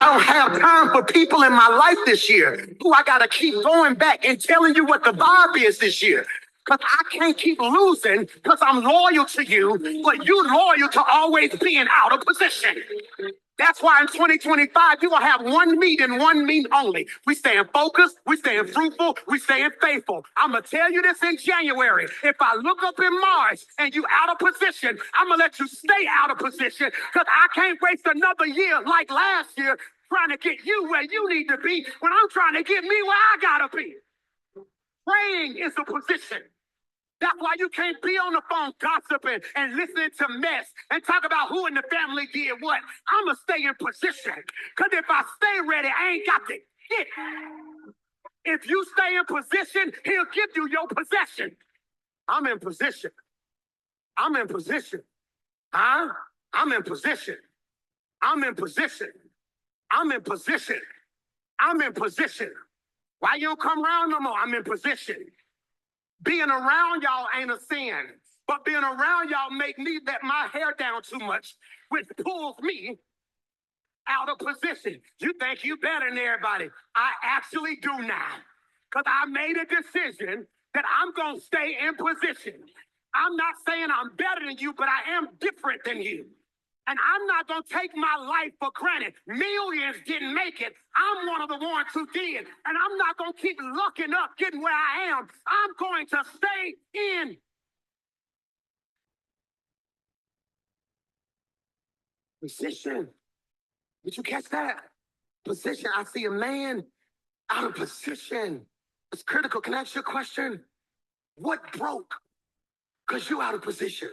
I don't have time for people in my life this year who I got to keep going back and telling you what the vibe is this year. Because I can't keep losing because I'm loyal to you, but you loyal to always being out of position. That's why in 2025, you're going to have one meet and one meet only. We staying focused, we staying fruitful, we staying faithful. I'm going to tell you this in January. If I look up in March and you out of position, I'm going to let you stay out of position because I can't waste another year like last year trying to get you where you need to be when I'm trying to get me where I got to be. Praying is a position. That's why you can't be on the phone gossiping and listening to mess and talk about who in the family did what. I'm going to stay in position. Because if I stay ready, I ain't got to hit. If you stay in position, he'll give you your possession. I'm in position. I'm in position. Huh? I'm in position. I'm in position. I'm in position. I'm in position. Why you don't come around no more? I'm in position. Being around y'all ain't a sin, but being around y'all make me let my hair down too much, which pulls me out of position. You think you better than everybody. I actually do now, because I made a decision that I'm going to stay in position. I'm not saying I'm better than you, but I am different than you. And I'm not going to take my life for granted. Millions didn't make it. I'm one of the ones who did. And I'm not going to keep looking up, getting where I am. I'm going to stay in position. Did you catch that? Position. I see a man out of position. It's critical. Can I ask you a question? What broke? Because you out of position.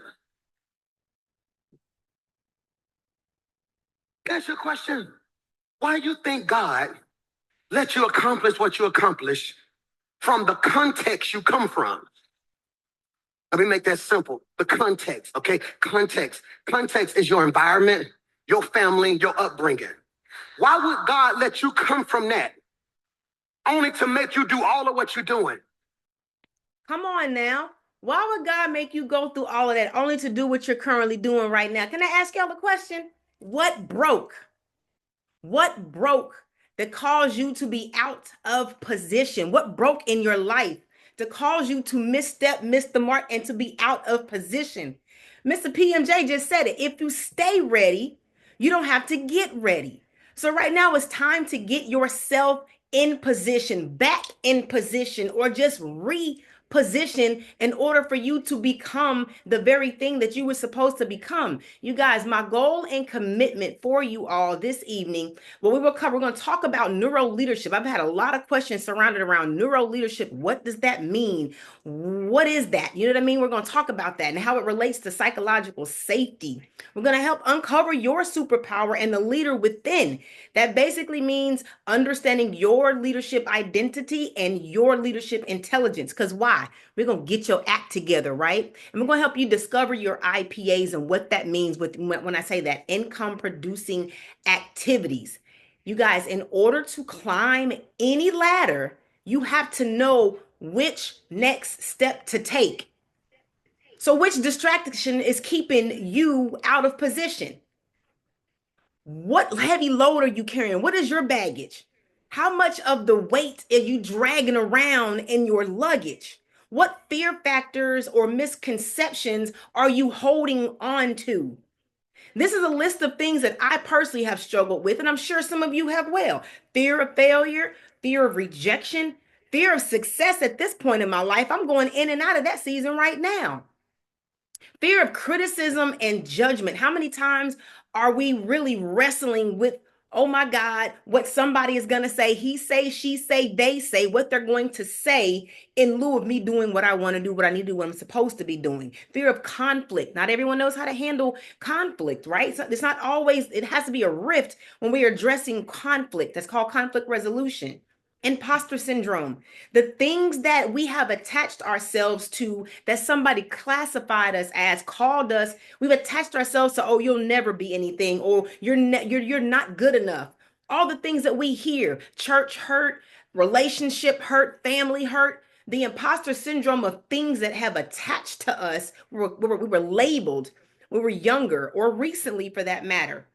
Can I ask you a question? Why do you think God let you accomplish what you accomplish from the context you come from? Let me make that simple. The context, okay? Context. Context is your environment, your family, your upbringing. Why would God let you come from that only to make you do all of what you're doing? Come on now. Why would God make you go through all of that only to do what you're currently doing right now? Can I ask y'all a question? What broke? What broke that caused you to be out of position? What broke in your life to cause you to misstep, miss the mark, and to be out of position? Mr. PMJ just said it. If you stay ready, you don't have to get ready. So right now it's time to get yourself in position, back in position, or just reposition in order for you to become the very thing that you were supposed to become. You guys, my goal and commitment for you all this evening, what we will cover, we're going to talk about neuro leadership. I've had a lot of questions surrounded around neuro leadership. What does that mean? What is that? You know what I mean? We're going to talk about that and how it relates to psychological safety. We're going to help uncover your superpower and the leader within. That basically means understanding your leadership identity and your leadership intelligence. Because why? We're going to get your act together, right? And we're going to help you discover your IPAs and what that means with when I say that, income producing activities. You guys, in order to climb any ladder, you have to know which next step to take. So which distraction is keeping you out of position? What heavy load are you carrying? What is your baggage? How much of the weight are you dragging around in your luggage? What fear factors or misconceptions are you holding on to? This is a list of things that I personally have struggled with, and I'm sure some of you have well. Fear of failure, fear of rejection, fear of success at this point in my life. I'm going in and out of that season right now. Fear of criticism and judgment. How many times are we really wrestling with, oh my God, what somebody is going to say, he say, she say, they say, what they're going to say in lieu of me doing what I want to do, what I need to do, what I'm supposed to be doing. Fear of conflict. Not everyone knows how to handle conflict, right? So it's not always, it has to be a rift when we are addressing conflict. That's called conflict resolution. Imposter syndrome, the things that we have attached ourselves to, that somebody classified us as, called us, we've attached ourselves to, oh, you'll never be anything, or you're not good enough. All the things that we hear, church hurt, relationship hurt, family hurt, the imposter syndrome of things that have attached to us, we were labeled, we were younger or recently for that matter.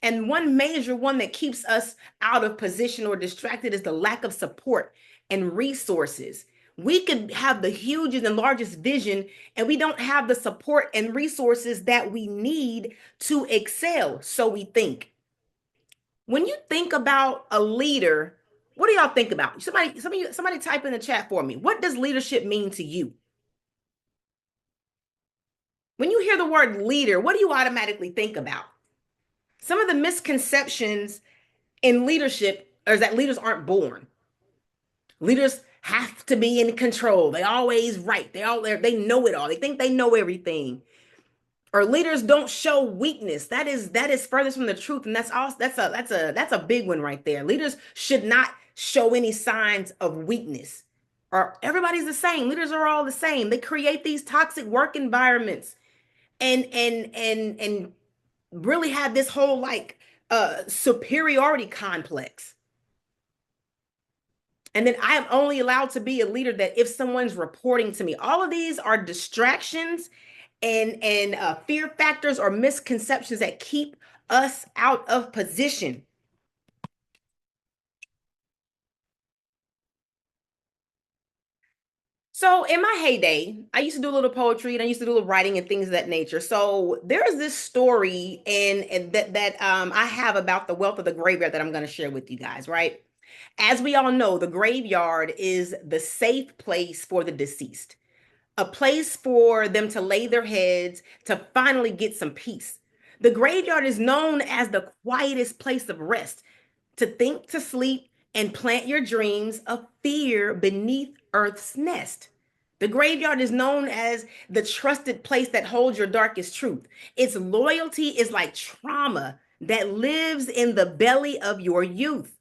And one major one that keeps us out of position or distracted is the lack of support and resources. We could have the hugest and largest vision, and we don't have the support and resources that we need to excel. So we think. When you think about a leader, what do y'all think about? Somebody type in the chat for me. What does leadership mean to you? When you hear the word leader, what do you automatically think about? Some of the misconceptions in leadership is that leaders aren't born. Leaders have to be in control. They always right. They know it all. They think they know everything. Or leaders don't show weakness. That is furthest from the truth, and that's a big one right there. Leaders should not show any signs of weakness. Or everybody's the same. Leaders are all the same. They create these toxic work environments and really have this whole like superiority complex. And then I am only allowed to be a leader that if someone's reporting to me. All of these are distractions and fear factors or misconceptions that keep us out of position. So in my heyday, I used to do a little poetry and I used to do a little writing and things of that nature. So there is this story and that I have about the wealth of the graveyard that I'm going to share with you guys, right? As we all know, the graveyard is the safe place for the deceased, a place for them to lay their heads to finally get some peace. The graveyard is known as the quietest place of rest, to think, to sleep, and plant your dreams of fear beneath Earth's nest. The graveyard is known as the trusted place that holds your darkest truth. Its loyalty is like trauma that lives in the belly of your youth.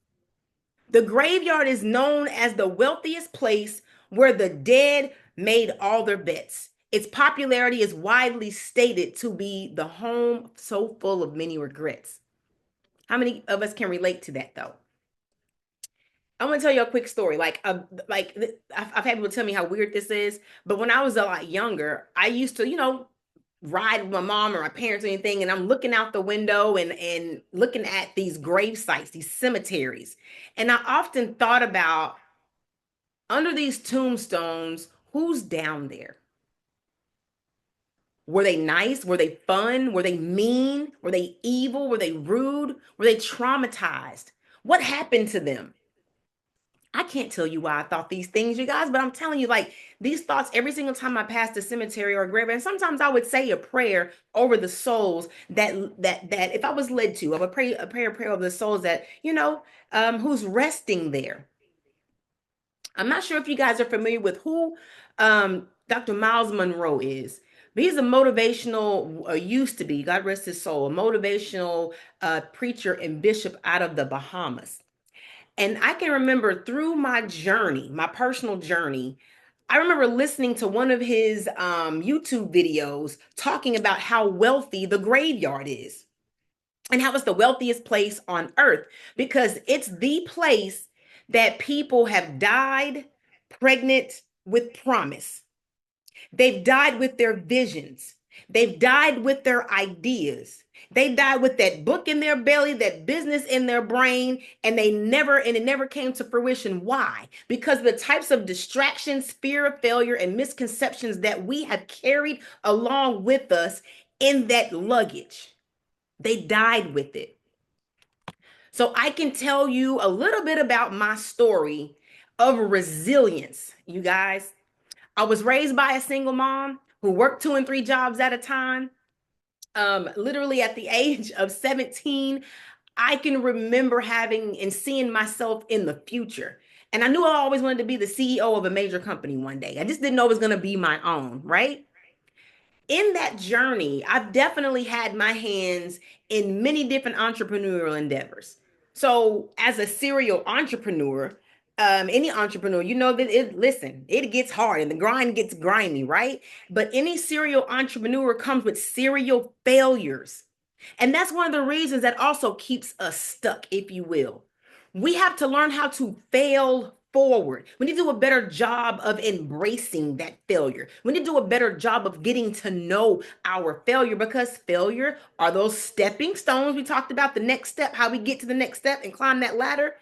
The graveyard is known as the wealthiest place where the dead made all their bets. Its popularity is widely stated to be the home so full of many regrets. How many of us can relate to that though? I'm gonna tell you a quick story. I've had people tell me how weird this is, but when I was a lot younger, I used to, ride with my mom or my parents or anything, and I'm looking out the window and looking at these grave sites, these cemeteries, and I often thought about under these tombstones, who's down there? Were they nice? Were they fun? Were they mean? Were they evil? Were they rude? Were they traumatized? What happened to them? I can't tell you why I thought these things, you guys, but I'm telling you, like these thoughts every single time I passed the cemetery or a grave, and sometimes I would say a prayer over the souls that if I was led to, I would pray a prayer over the souls that who's resting there. I'm not sure if you guys are familiar with who Dr. Miles Monroe is. But he's a motivational, used to be, God rest his soul, a motivational preacher and bishop out of the Bahamas. And I can remember through my journey, my personal journey, I remember listening to one of his YouTube videos talking about how wealthy the graveyard is and how it's the wealthiest place on earth because it's the place that people have died pregnant with promise. They've died with their visions. They've died with their ideas. They died with that book in their belly, that business in their brain, and it never came to fruition. Why? Because the types of distractions, fear of failure, and misconceptions that we have carried along with us in that luggage. They died with it. So I can tell you a little bit about my story of resilience, you guys. I was raised by a single mom who worked 2 and 3 jobs at a time. Literally at the age of 17, I can remember having and seeing myself in the future. And I knew I always wanted to be the CEO of a major company one day. I just didn't know it was going to be my own, right? In that journey, I've definitely had my hands in many different entrepreneurial endeavors. So, as a serial entrepreneur, any entrepreneur, you know that it gets hard and the grind gets grimy, right? But any serial entrepreneur comes with serial failures. And that's one of the reasons that also keeps us stuck, if you will. We have to learn how to fail forward. We need to do a better job of embracing that failure. We need to do a better job of getting to know our failure, because failure are those stepping stones. We talked about the next step, how we get to the next step and climb that ladder.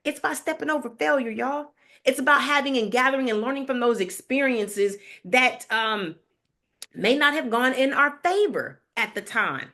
It's by stepping over failure, y'all. It's about having and gathering and learning from those experiences that may not have gone in our favor at the time.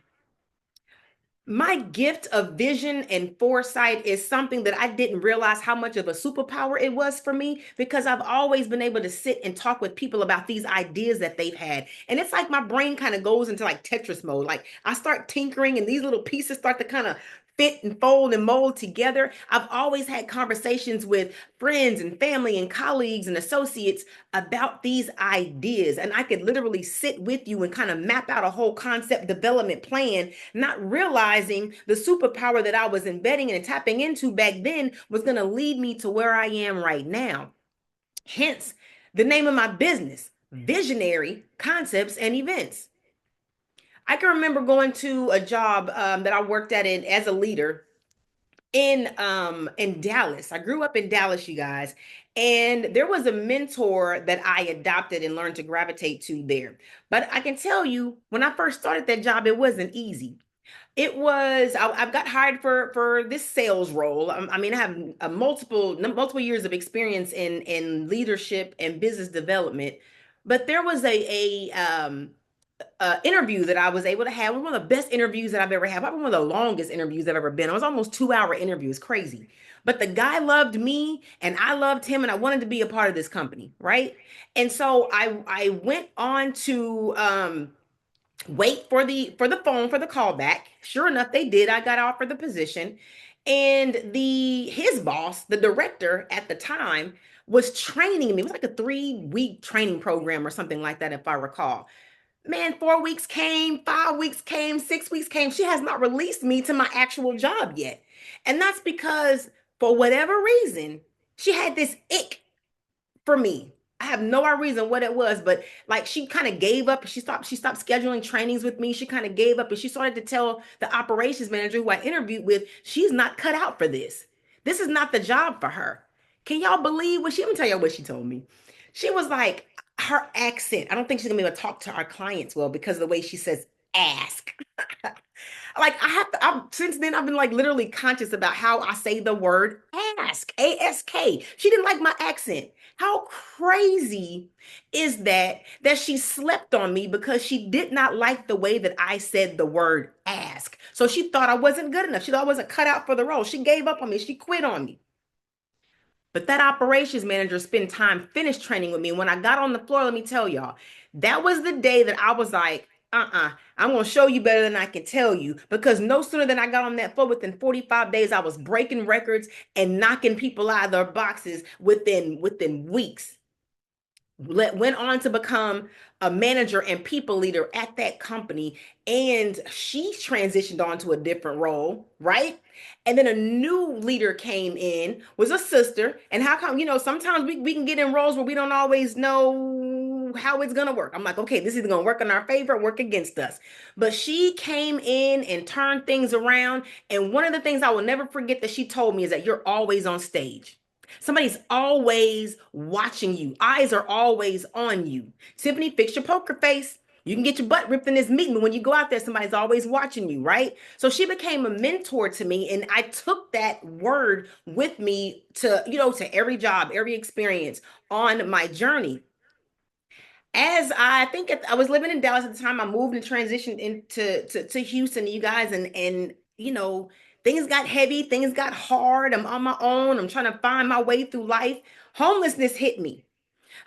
My gift of vision and foresight is something that I didn't realize how much of a superpower it was for me, because I've always been able to sit and talk with people about these ideas that they've had. And it's like my brain kind of goes into like Tetris mode. Like I start tinkering and these little pieces start to kind of fit and fold and mold together. I've always had conversations with friends and family and colleagues and associates about these ideas. And I could literally sit with you and kind of map out a whole concept development plan, not realizing the superpower that I was embedding and tapping into back then was going to lead me to where I am right now. Hence the name of my business, Visionary Concepts and Events. I can remember going to a job that I worked at as a leader in Dallas. I grew up in Dallas, you guys, and there was a mentor that I adopted and learned to gravitate to there. But I can tell you, when I first started that job, it wasn't easy. It was I've got hired for this sales role. I mean, I have multiple years of experience in leadership and business development, but there was a interview that I was able to have, one of the best interviews that I've ever had, probably one of the longest interviews I've ever been. It was almost 2 hour interviews, crazy. But the guy loved me and I loved him, and I wanted to be a part of this company, right? And so I went on to wait for the phone for the call back. Sure enough, they did. I got offered the position, and his boss, the director at the time, was training me. It was like a 3-week training program or something like that, if I recall. Man, 4 weeks came, 5 weeks came, 6 weeks came. She has not released me to my actual job yet. And that's because, for whatever reason, she had this ick for me. I have no reason what it was, but like she kind of gave up. She stopped scheduling trainings with me. She kind of gave up, and she started to tell the operations manager who I interviewed with, she's not cut out for this. This is not the job for her. Can y'all believe what let me tell y'all what she told me. She was like, her accent, I don't think she's gonna be able to talk to our clients well because of the way she says ask. Like since then I've been like literally conscious about how I say the word ask, A-S-K. She didn't like my accent. How crazy is that she slept on me because she did not like the way that I said the word ask. So she thought I wasn't good enough. She thought I wasn't cut out for the role. She gave up on me. She quit on me. But that operations manager spent time, finished training with me. When I got on the floor, let me tell y'all, that was the day that I was like, I'm going to show you better than I can tell you. Because no sooner than I got on that floor, within 45 days, I was breaking records and knocking people out of their boxes within weeks. Went on to become a manager and people leader at that company, and she transitioned on to a different role, right? And then a new leader came in, was a sister. And how come, sometimes we can get in roles where we don't always know how it's gonna work. I'm like, okay, this is either gonna work in our favor or work against us. But she came in and turned things around, and one of the things I will never forget that she told me is that you're always on stage. Somebody's always watching you. Eyes are always on you. Tiffany, fix your poker face. You can get your butt ripped in this meeting, but when you go out there, somebody's always watching you, right? So she became a mentor to me, and I took that word with me to every job, every experience on my journey. As I think I was living in Dallas at the time, I moved and transitioned into Houston, you guys, and things got heavy, things got hard. I'm on my own. I'm trying to find my way through life. Homelessness hit me.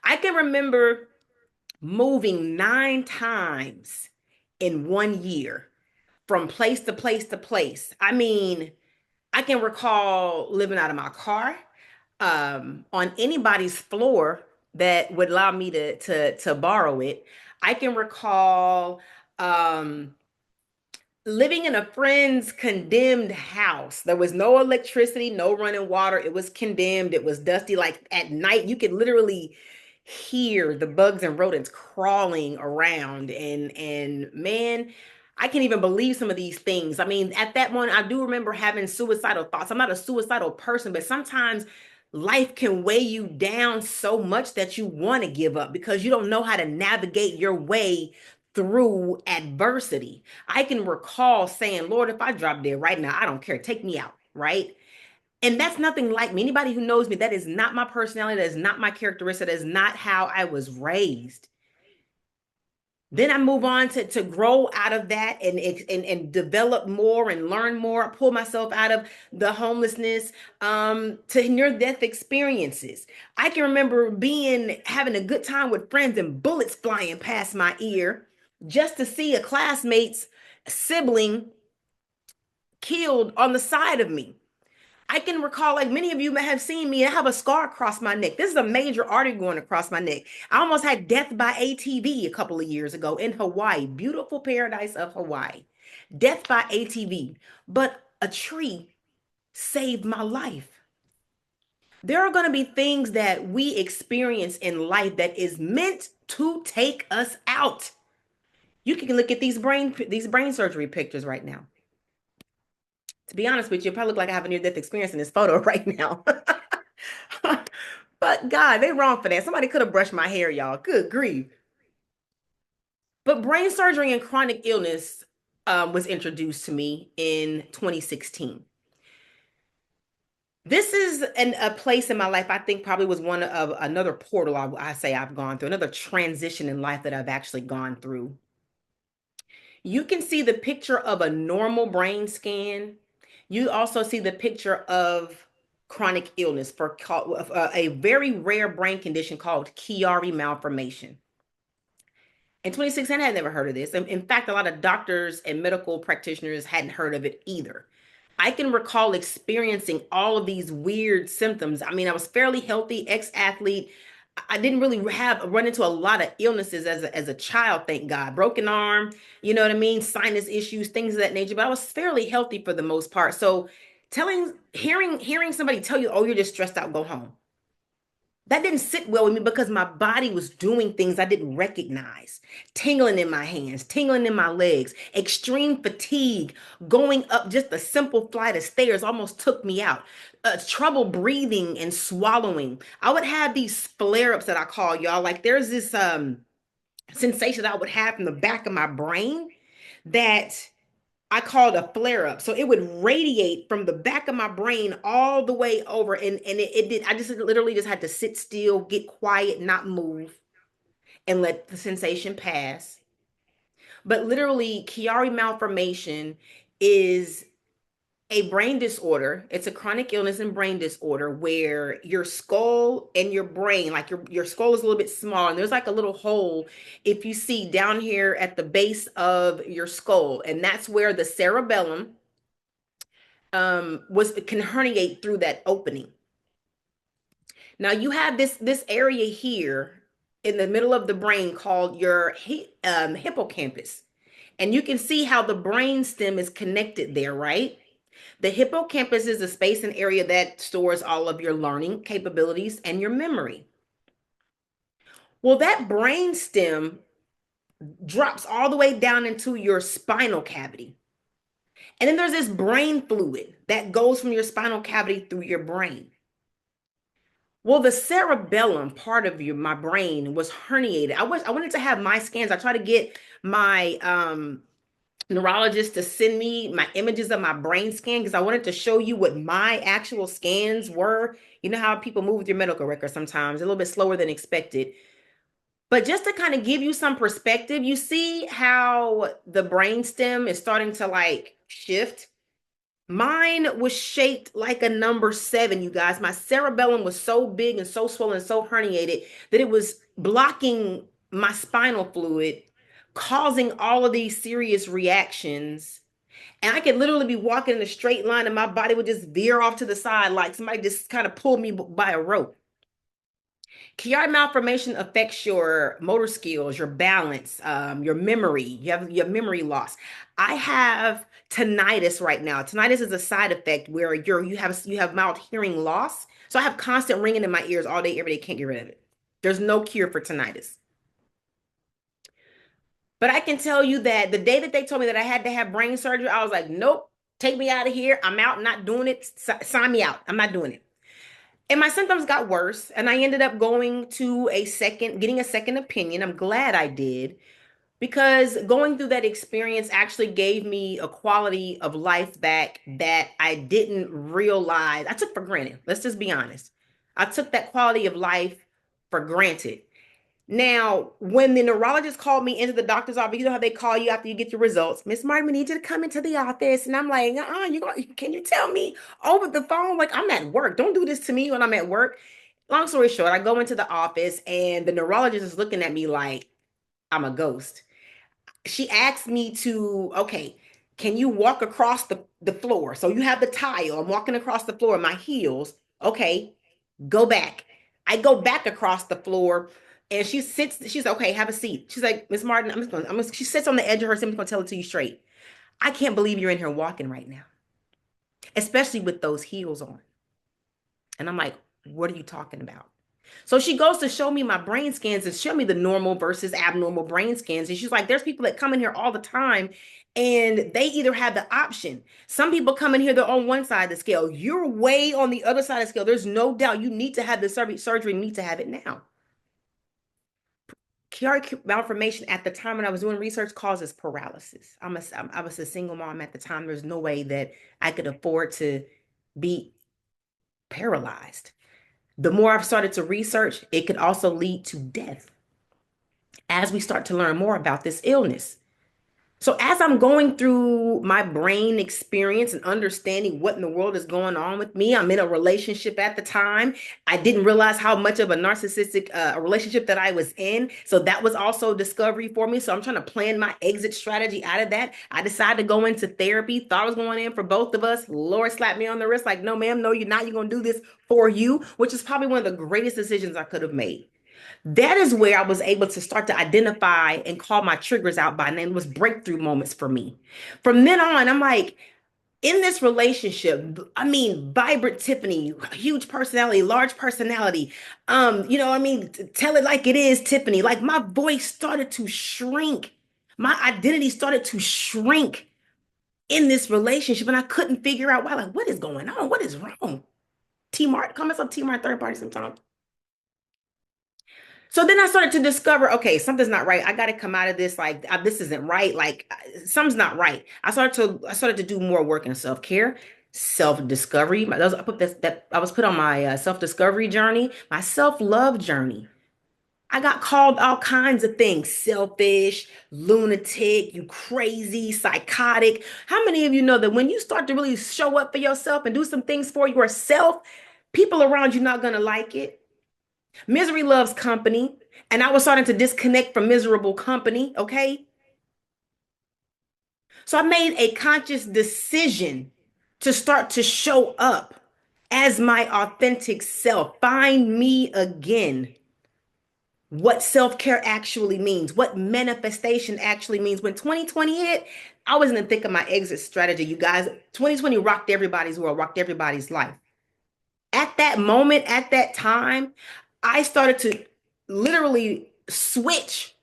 I can remember moving 9 times in 1 year from place to place to place. I mean, I can recall living out of my car, on anybody's floor that would allow me to borrow it. I can recall living in a friend's condemned house. There was no electricity, no running water. It was condemned. It was dusty. Like at night, you could literally hear the bugs and rodents crawling around. And man, I can't even believe some of these things. I mean, at that moment, I do remember having suicidal thoughts. I'm not a suicidal person, but sometimes life can weigh you down so much that you want to give up because you don't know how to navigate your way through adversity. I can recall saying, Lord, if I drop dead right now, I don't care. Take me out, right? And that's nothing like me. Anybody who knows me, that is not my personality. That is not my characteristic. That is not how I was raised. Then I move on to grow out of that and develop more and learn more, pull myself out of the homelessness, to near-death experiences. I can remember having a good time with friends and bullets flying past my ear just to see a classmate's sibling killed on the side of me. I can recall, like many of you may have seen me, I have a scar across my neck. This is a major artery going across my neck. I almost had death by ATV a couple of years ago in Hawaii, beautiful paradise of Hawaii. Death by ATV, but a tree saved my life. There are going to be things that we experience in life that is meant to take us out. You can look at these brain surgery pictures right now. To be honest with you, it probably look like I have a near-death experience in this photo right now. But God, they wrong for that. Somebody could have brushed my hair, y'all. Good grief. But brain surgery and chronic illness was introduced to me in 2016. This is a place in my life I think probably was one of another portal I say I've gone through, another transition in life that I've actually gone through. You can see the picture of a normal brain scan. You also see the picture of chronic illness for a very rare brain condition called Chiari malformation. In 2016, I had never heard of this. In fact, a lot of doctors and medical practitioners hadn't heard of it either. I can recall experiencing all of these weird symptoms. I mean, I was fairly healthy, ex-athlete. I didn't really run into a lot of illnesses as a child, thank God. Broken arm, you know what I mean? Sinus issues, things of that nature. But I was fairly healthy for the most part. So hearing somebody tell you, oh, you're just stressed out, go home. That didn't sit well with me because my body was doing things I didn't recognize. Tingling in my hands, tingling in my legs, extreme fatigue, going up just a simple flight of stairs almost took me out. Trouble breathing and swallowing. I would have these flare-ups that I call y'all. Like there's this sensation that I would have from the back of my brain that I called a flare up. So it would radiate from the back of my brain all the way over. And it did. I just literally just had to sit still, get quiet, not move, and let the sensation pass. But literally, Chiari malformation is a brain disorder. It's a chronic illness and brain disorder where your skull and your brain, like your skull is a little bit small, and there's like a little hole if you see down here at the base of your skull, and that's where the cerebellum can herniate through that opening. Now you have this area here in the middle of the brain called your hippocampus, and you can see how the brain stem is connected there, right? The hippocampus is a space and area that stores all of your learning capabilities and your memory. Well, that brain stem drops all the way down into your spinal cavity. And then there's this brain fluid that goes from your spinal cavity through your brain. Well, the cerebellum part of my brain was herniated. I wanted to have my scans. I tried to get my neurologist to send me my images of my brain scan because I wanted to show you what my actual scans were. You know how people move with your medical records sometimes, a little bit slower than expected. But just to kind of give you some perspective, you see how the brain stem is starting to like shift. Mine was shaped like a number 7, you guys. My cerebellum was so big and so swollen, and so herniated that it was blocking my spinal fluid, causing all of these serious reactions. And I could literally be walking in a straight line and my body would just veer off to the side like somebody just kind of pulled me by a rope. Chiari malformation affects your motor skills, your balance, your memory. You have memory loss. I have tinnitus right now. Tinnitus is a side effect where you have mild hearing loss. So I have constant ringing in my ears all day, every day. Can't get rid of it. There's no cure for tinnitus. But I can tell you that the day that they told me that I had to have brain surgery, I was like, nope, take me out of here. I'm out, not doing it. Sign me out. I'm not doing it. And my symptoms got worse, and I ended up getting a second opinion. I'm glad I did, because going through that experience actually gave me a quality of life back that I didn't realize I took for granted. Let's just be honest. I took that quality of life for granted. Now, when the neurologist called me into the doctor's office, you know how they call you after you get your results. Miss Martin, we need you to come into the office. And I'm like, can you tell me over the phone? Like, I'm at work. Don't do this to me when I'm at work. Long story short, I go into the office and the neurologist is looking at me like I'm a ghost. She asked me to, okay, can you walk across the floor? So you have the tile. I'm walking across the floor, my heels. Okay, go back. I go back across the floor and she sits, she's like, okay, have a seat. She's like, Miss Martin, she sits on the edge of her seat. I'm just gonna tell it to you straight. I can't believe you're in here walking right now, especially with those heels on. And I'm like, what are you talking about? So she goes to show me my brain scans and show me the normal versus abnormal brain scans. And she's like, there's people that come in here all the time and they either have the option. Some people come in here, they're on one side of the scale. You're way on the other side of the scale. There's no doubt you need to have the surgery, need to have it now. Cardiac malformation at the time when I was doing research causes paralysis. I was a single mom at the time. There's no way that I could afford to be paralyzed. The more I've started to research, it could also lead to death as we start to learn more about this illness. So as I'm going through my brain experience and understanding what in the world is going on with me, I'm in a relationship at the time. I didn't realize how much of a narcissistic relationship that I was in. So that was also discovery for me. So I'm trying to plan my exit strategy out of that. I decided to go into therapy, thought I was going in for both of us. Lord slapped me on the wrist like, no, ma'am, no, you're not. You're going to do this for you, which is probably one of the greatest decisions I could have made. That is where I was able to start to identify and call my triggers out by name. It was breakthrough moments for me. From then on, I'm like, in this relationship, I mean, vibrant Tiffany, huge personality, large personality. Tell it like it is, Tiffany. Like my voice started to shrink. My identity started to shrink in this relationship. And I couldn't figure out why. Like, what is going on? What is wrong? T Mart, call myself T Mart third party sometimes. So then I started to discover, okay, something's not right. I got to come out of this. Like this isn't right. Like something's not right. I started to do more work in self-care, self-discovery. I was put on my self-discovery journey, my self-love journey. I got called all kinds of things: selfish, lunatic, you crazy, psychotic. How many of you know that when you start to really show up for yourself and do some things for yourself, people around you not gonna like it? Misery loves company. And I was starting to disconnect from miserable company. Okay. So I made a conscious decision to start to show up as my authentic self. Find me again. What self-care actually means, what manifestation actually means. When 2020 hit, I was in the thick of my exit strategy, you guys. 2020 rocked everybody's world, rocked everybody's life. At that moment, at that time, I started to literally switch.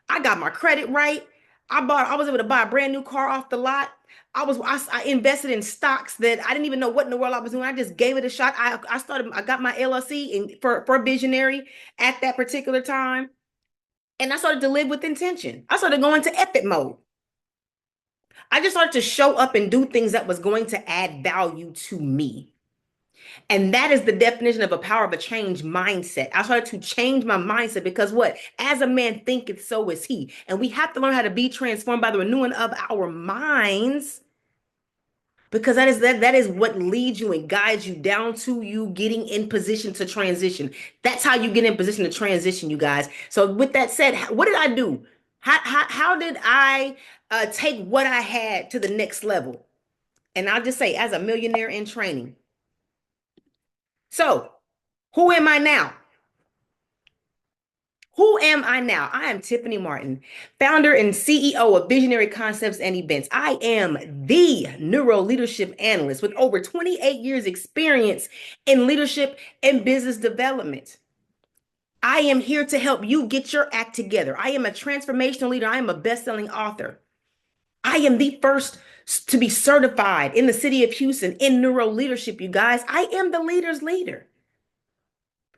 I got my credit right. I was able to buy a brand new car off the lot. I invested in stocks that I didn't even know what in the world I was doing. I just gave it a shot. I got my LLC for Visionary at that particular time. And I started to live with intention. I started going to epic mode. I just started to show up and do things that was going to add value to me. And that is the definition of a power of a change mindset. I started to change my mindset because what? As a man thinketh, so is he. And we have to learn how to be transformed by the renewing of our minds, because that is what leads you and guides you down to you getting in position to transition. That's how you get in position to transition, you guys. So with that said, what did I do? How did I take what I had to the next level? And I'll just say, as a millionaire in training. So who am I now? Who am I now? I am Tiffany Martin, founder and CEO of Visionary Concepts and Events. I am the neuro leadership analyst with over 28 years experience in leadership and business development. I am here to help you get your act together. I am a transformational leader. I am a best-selling author. I am the first to be certified in the city of Houston in neuro leadership, you guys. I am the leader's leader.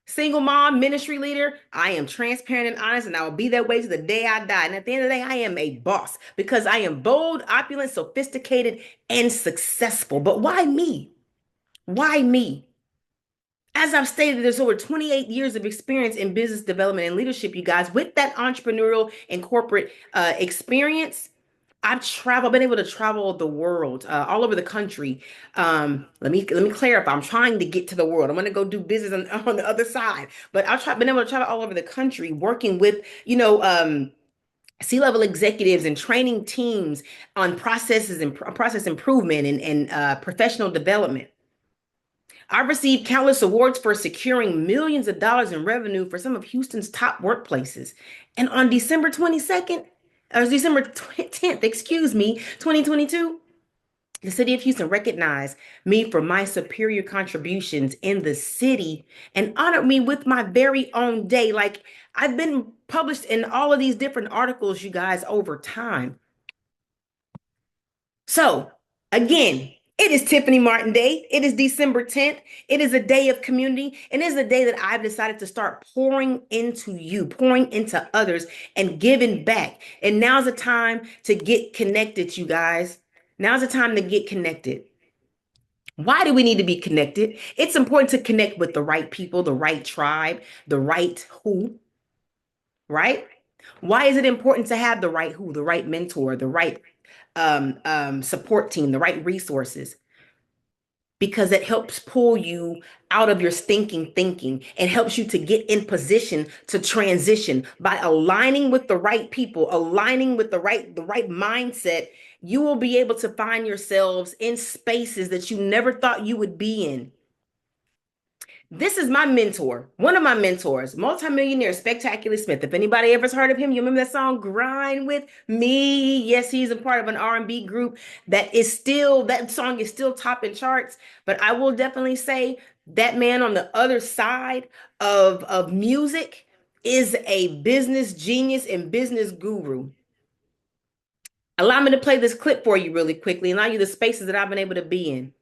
Single mom, ministry leader, I am transparent and honest, and I will be that way to the day I die. And at the end of the day, I am a boss because I am bold, opulent, sophisticated, and successful. But why me? Why me? As I've stated, there's over 28 years of experience in business development and leadership, you guys. With that entrepreneurial and corporate experience, I've traveled, been able to travel the world, all over the country. Let me clarify. I'm trying to get to the world. I'm going to go do business on the other side, but been able to travel all over the country, working with, C-level executives and training teams on processes and process improvement and professional development. I've received countless awards for securing millions of dollars in revenue for some of Houston's top workplaces. And on December 22nd, or December 10th, 2022, the city of Houston recognized me for my superior contributions in the city and honored me with my very own day. Like, I've been published in all of these different articles, you guys, over time. So, again, it is Tiffany Martin Day. It is December 10th. It is a day of community. And it is a day that I've decided to start pouring into you, pouring into others, and giving back. And now's the time to get connected, you guys. Now's the time to get connected. Why do we need to be connected? It's important to connect with the right people, the right tribe, the right who, right? Why is it important to have the right who, the right mentor, the right support team, the right resources? Because it helps pull you out of your stinking thinking and helps you to get in position to transition by aligning with the right people, aligning with the right mindset. You will be able to find yourselves in spaces that you never thought you would be in. This is my mentor, one of my mentors, multimillionaire Spectacular Smith. If anybody ever's heard of him, you remember that song "Grind with Me"? Yes, he's a part of an R&B group that song is still topping charts. But I will definitely say that man on the other side of music is a business genius and business guru. Allow me to play this clip for you really quickly and allow you the spaces that I've been able to be in.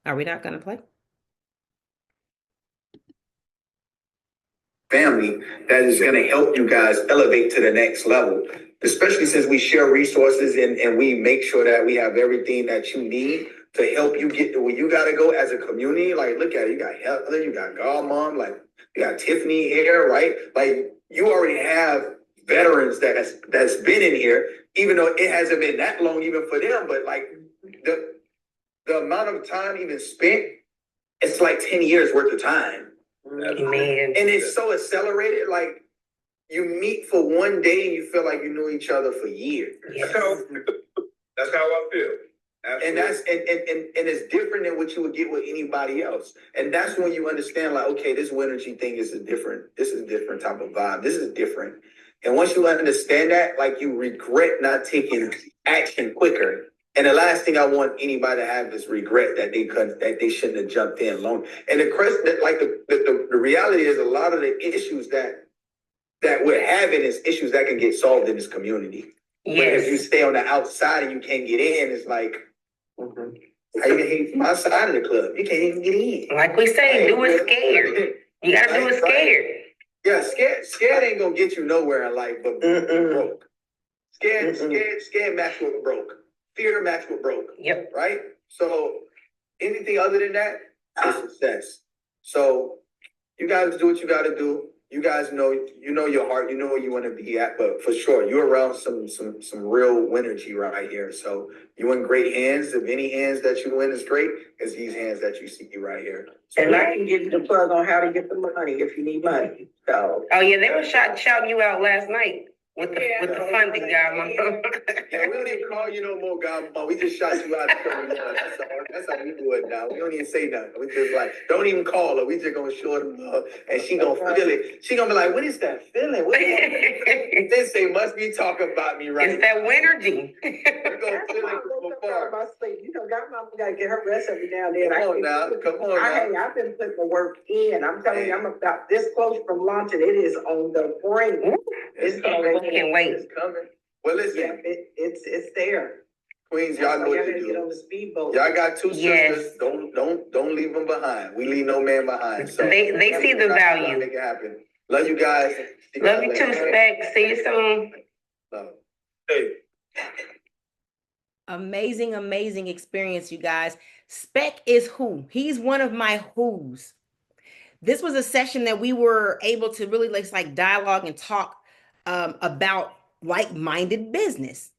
Are we not going to play? Family that is going to help you guys elevate to the next level, especially since we share resources and we make sure that we have everything that you need to help you get to where you got to go as a community. Like, look at it. You got Heather, you got Godmom, like you got Tiffany here, right? Like, you already have veterans that's been in here, even though it hasn't been that long even for them. But like the amount of time even spent, it's like 10 years worth of time. Man. And it's so accelerated, like you meet for one day and you feel like you know each other for years. That's how I feel. Absolutely. And that's and it's different than what you would get with anybody else. And that's when you understand, like, okay, this Winergy thing is a different type of vibe. This is different. And once you understand that, like, you regret not taking action quicker. And the last thing I want anybody to have is regret that they shouldn't have jumped in long. And the reality is, a lot of the issues that we're having is issues that can get solved in this community. Yes. But if you stay on the outside and you can't get in, it's like, how you gonna hate from outside of the club? You can't even get in. Like we say, do it scared. You gotta do it scared. Yeah, scared ain't gonna get you nowhere in life, but broke. Scared match with broke. Fear match with broke. Yep. Right? So anything other than that is success. So you guys do what you gotta do. You guys know your heart, you know where you want to be at, but for sure, you're around some real Winergy right here. So you in great hands. If any hands that you win is great, it's these hands that you see right here. So, and I can give you the plug on how to get the money if you need money. So, oh yeah, they were shouting you out last night. With the funding, Godmom. Yeah, we don't even call you no more, Godmom. We just shot you out. That's how we do it now. We don't even say nothing. We just like, don't even call her. We just gonna show her love, and she gonna feel it. She gonna be like, what is that feeling? What is this? They must be talking about me right. It's that Winergy. We're gonna feel it from afar. You know, Godmom gotta get her rest every now and then. Come on now. I've been putting the work in. I'm telling you, I'm about this close from launching. It is on the brink. It's coming. Can't wait. It's coming. Well, listen. Yeah, it's there. Queens, y'all know what to Get on do. the speedboat. Y'all got two Yes. sisters. Don't leave them behind. We leave no man behind. So They see the value. Make it happen. Love you guys. Love you too, Spec. See you soon. Love. Hey. Amazing experience, you guys. Spec is who? He's one of my who's. This was a session that we were able to really like dialogue and talk about like-minded business.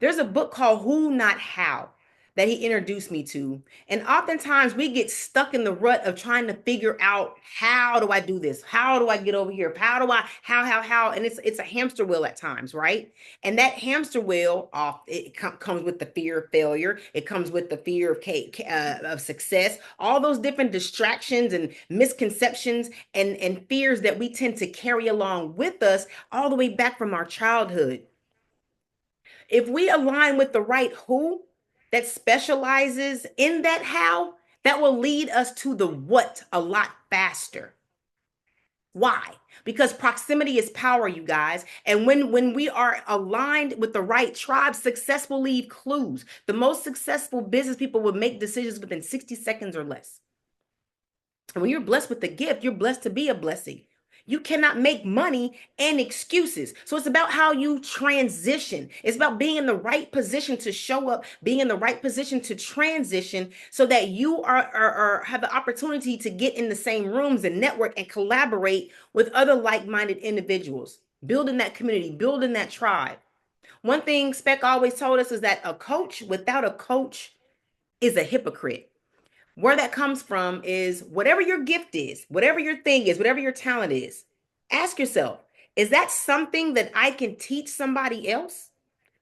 There's a book called Who Not How that he introduced me to. And oftentimes we get stuck in the rut of trying to figure out, how do I do this? How do I get over here? How? And it's a hamster wheel at times, right? And that hamster wheel comes with the fear of failure. It comes with the fear of success, all those different distractions and misconceptions and fears that we tend to carry along with us all the way back from our childhood. If we align with the right who that specializes in that how, that will lead us to the what a lot faster. Why? Because proximity is power, you guys. And when we are aligned with the right tribe, success will leave clues. The most successful business people will make decisions within 60 seconds or less. And when you're blessed with the gift, you're blessed to be a blessing. You cannot make money and excuses. So it's about how you transition. It's about being in the right position to show up, being in the right position to transition so that you have the opportunity to get in the same rooms and network and collaborate with other like-minded individuals, building that community, building that tribe. One thing Spec always told us is that a coach without a coach is a hypocrite. Where that comes from is whatever your gift is, whatever your thing is, whatever your talent is, ask yourself, is that something that I can teach somebody else?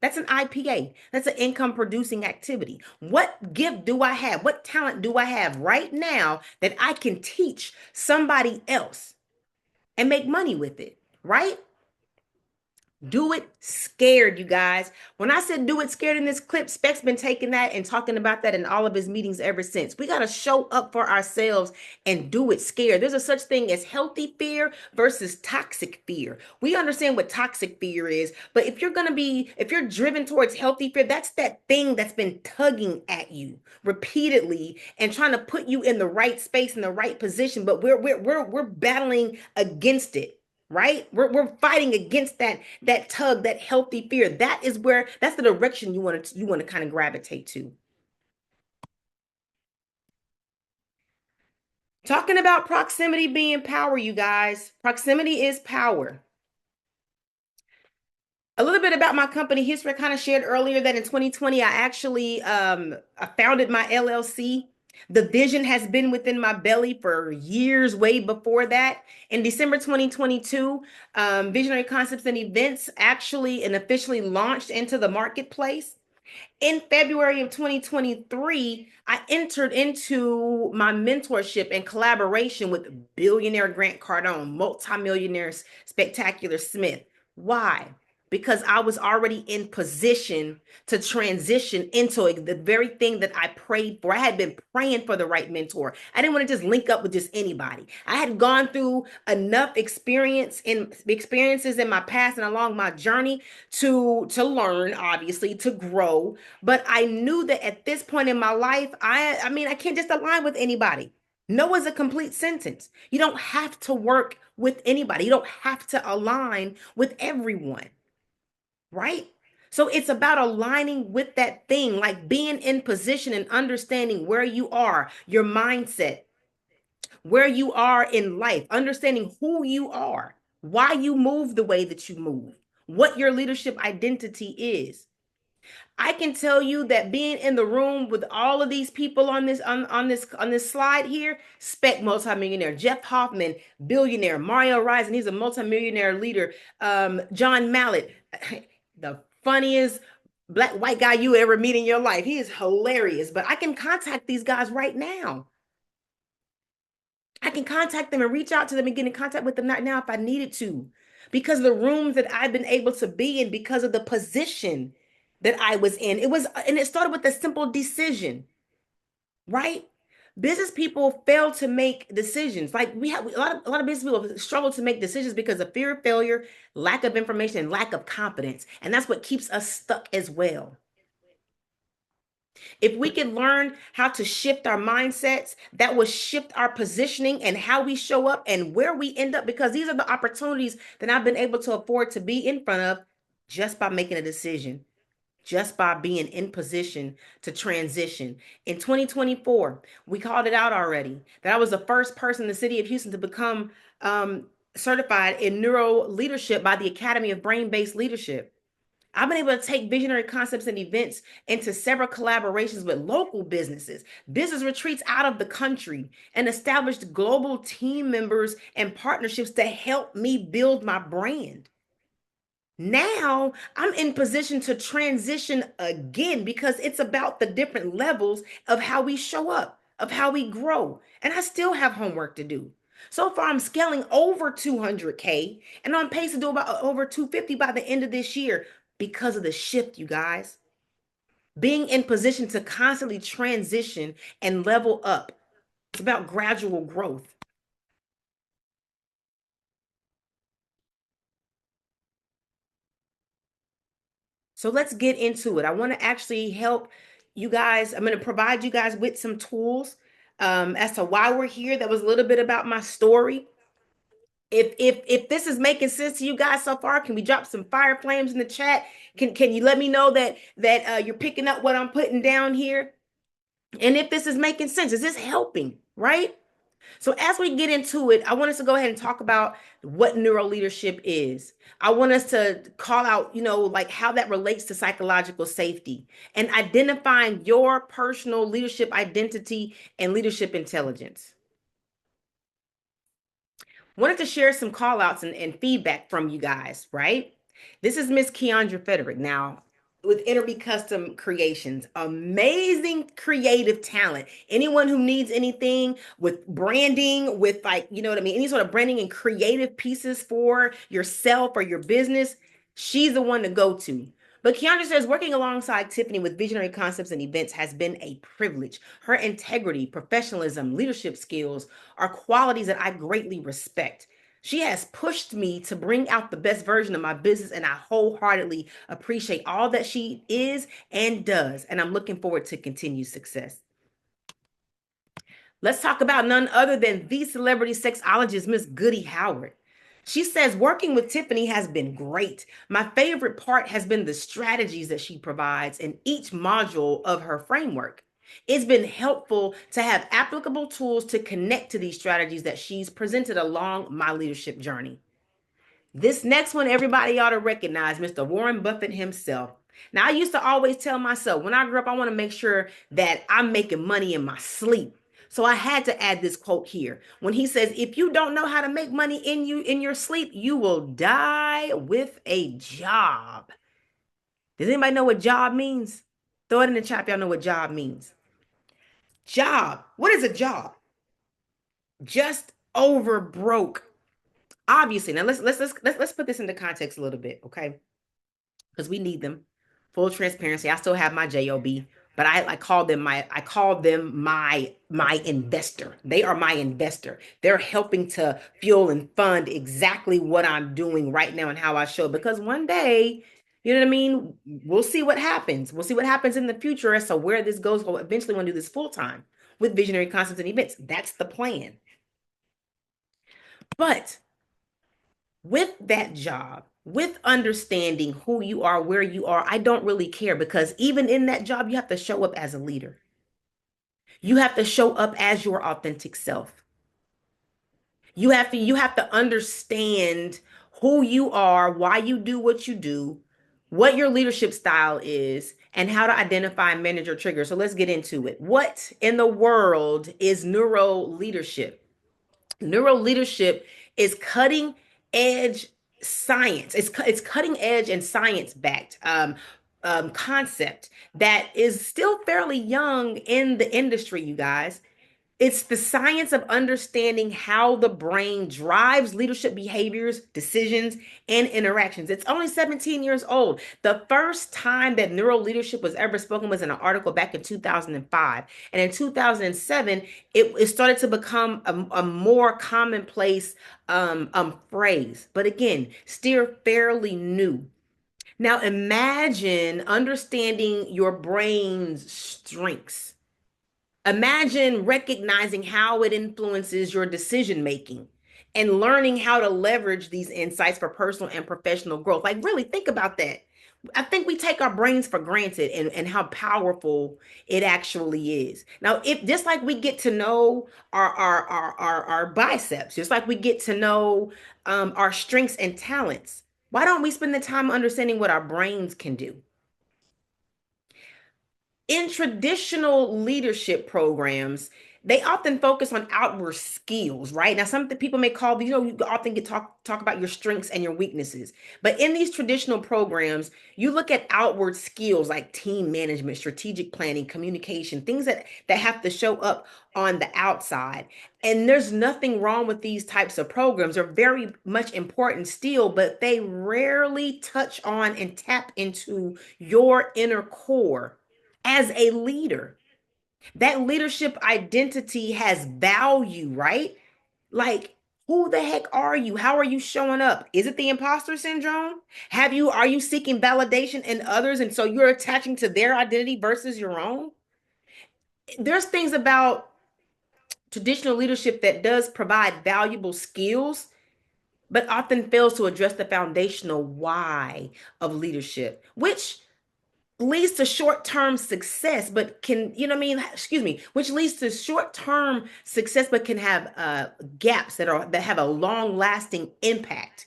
That's an IPA. That's an income producing activity. What gift do I have? What talent do I have right now that I can teach somebody else and make money with it, right? Do it scared, you guys. When I said do it scared in this clip, Spec's been taking that and talking about that in all of his meetings ever since. We got to show up for ourselves and do it scared. There's a such thing as healthy fear versus toxic fear. We understand what toxic fear is, but if you're driven towards healthy fear, that's that thing that's been tugging at you repeatedly and trying to put you in the right space, in the right position, but we're battling against it. Right? We're fighting against that tug, that healthy fear. That's the direction you want to kind of gravitate to. Talking about proximity being power, you guys. Proximity is power. A little bit about my company history. I kind of shared earlier that in 2020, I actually I founded my LLC. The vision has been within my belly for years, way before that. In December 2022, Visionary Concepts and Events actually and officially launched into the marketplace. In February of 2023, I entered into my mentorship and collaboration with billionaire Grant Cardone, multimillionaire Spectacular Smith. Why? Because I was already in position to transition into the very thing that I prayed for. I had been praying for the right mentor. I didn't want to just link up with just anybody. I had gone through enough experiences in my past and along my journey to learn, obviously, to grow. But I knew that at this point in my life, I can't just align with anybody. No is a complete sentence. You don't have to work with anybody. You don't have to align with everyone. Right? So it's about aligning with that thing, like being in position and understanding where you are, your mindset, where you are in life, understanding who you are, why you move the way that you move, what your leadership identity is. I can tell you that being in the room with all of these people on this slide here, Spec multimillionaire, Jeff Hoffman, billionaire, Mario Rising, he's a multimillionaire leader, John Mallet, the funniest black white guy you ever meet in your life. He is hilarious, but I can contact these guys right now. I can contact them and reach out to them and get in contact with them right now if I needed to, because of the rooms that I've been able to be in, because of the position that I was in. It started with a simple decision, right? Business people fail to make decisions. Like we have a lot of business people struggle to make decisions because of fear of failure, lack of information, and lack of confidence. And that's what keeps us stuck as well. If we can learn how to shift our mindsets, that will shift our positioning and how we show up and where we end up, because these are the opportunities that I've been able to afford to be in front of just by making a decision, just by being in position to transition. In 2024, we called it out already that I was the first person in the city of Houston to become certified in neuro leadership by the Academy of Brain-Based Leadership. I've been able to take visionary concepts and events into several collaborations with local businesses, business retreats out of the country, and established global team members and partnerships to help me build my brand. Now I'm in position to transition again because it's about the different levels of how we show up, of how we grow. And I still have homework to do. So far, I'm scaling over 200K and on pace to do about over 250 by the end of this year because of the shift, you guys. Being in position to constantly transition and level up. It's about gradual growth. So let's get into it. I want to actually help you guys. I'm going to provide you guys with some tools as to why we're here. That was a little bit about my story. If this is making sense to you guys so far, can we drop some fire flames in the chat? Can you let me know that you're picking up what I'm putting down here? And if this is making sense, is this helping, right? So as we get into it, I want us to go ahead and talk about what neuro leadership is. I want us to call out, like how that relates to psychological safety and identifying your personal leadership identity and leadership intelligence. Wanted to share some call outs and feedback from you guys, right? This is Miss Keandra Frederick. Now, with Interby Custom Creations, amazing creative talent. Anyone who needs anything with branding, with any sort of branding and creative pieces for yourself or your business, she's the one to go to. But Keandra says working alongside Tiffany with visionary concepts and events has been a privilege. Her integrity, professionalism, leadership skills are qualities that I greatly respect. She has pushed me to bring out the best version of my business, and I wholeheartedly appreciate all that she is and does. And I'm looking forward to continued success. Let's talk about none other than the celebrity sexologist, Miss Goody Howard. She says working with Tiffany has been great. My favorite part has been the strategies that she provides in each module of her framework. It's been helpful to have applicable tools to connect to these strategies that she's presented along my leadership journey. This next one, everybody ought to recognize Mr. Warren Buffett himself. Now, I used to always tell myself when I grew up, I want to make sure that I'm making money in my sleep. So I had to add this quote here when he says, if you don't know how to make money in your sleep, you will die with a job. Does anybody know what job means? Throw it in the chat if y'all know what job means. Job. What is a job? Just over broke. Obviously. Now let's put this into context a little bit, okay? Because we need them. Full transparency. I still have my job, but I call them my investor. They are my investor. They're helping to fuel and fund exactly what I'm doing right now and how I show. Because one day, you know what I mean? We'll see what happens. We'll see what happens in the future as to where this goes. We'll eventually want to do this full time with visionary concepts and events. That's the plan. But with that job, with understanding who you are, where you are, I don't really care, because even in that job, you have to show up as a leader. You have to show up as your authentic self. You have to understand who you are, why you do what you do, what your leadership style is, and how to identify and manage your triggers. So let's get into it. What in the world is neuro leadership? Neuro leadership is cutting edge science. It's cutting edge and science backed concept that is still fairly young in the industry, you guys. It's the science of understanding how the brain drives leadership behaviors, decisions, and interactions. It's only 17 years old. The first time that neuro leadership was ever spoken was in an article back in 2005. And in 2007, it started to become a more commonplace phrase. But again, still fairly new. Now imagine understanding your brain's strengths. Imagine recognizing how it influences your decision making and learning how to leverage these insights for personal and professional growth. Like, really think about that. I think we take our brains for granted and how powerful it actually is. Now, if just like we get to know our biceps, just like we get to know our strengths and talents, why don't we spend the time understanding what our brains can do? In traditional leadership programs, they often focus on outward skills, right? Now, some people may call, you often get talk about your strengths and your weaknesses. But in these traditional programs, you look at outward skills like team management, strategic planning, communication, things that have to show up on the outside. And there's nothing wrong with these types of programs. They're very much important still, but they rarely touch on and tap into your inner core as a leader. That leadership identity has value, right? Like, who the heck are you? How are you showing up? Is it the imposter syndrome? Are you seeking validation in others? And so you're attaching to their identity versus your own? There's things about traditional leadership that does provide valuable skills, but often fails to address the foundational why of leadership, which leads to short-term success, but can, you know what I mean? Excuse me, which leads to short-term success, but can have gaps that have a long-lasting impact.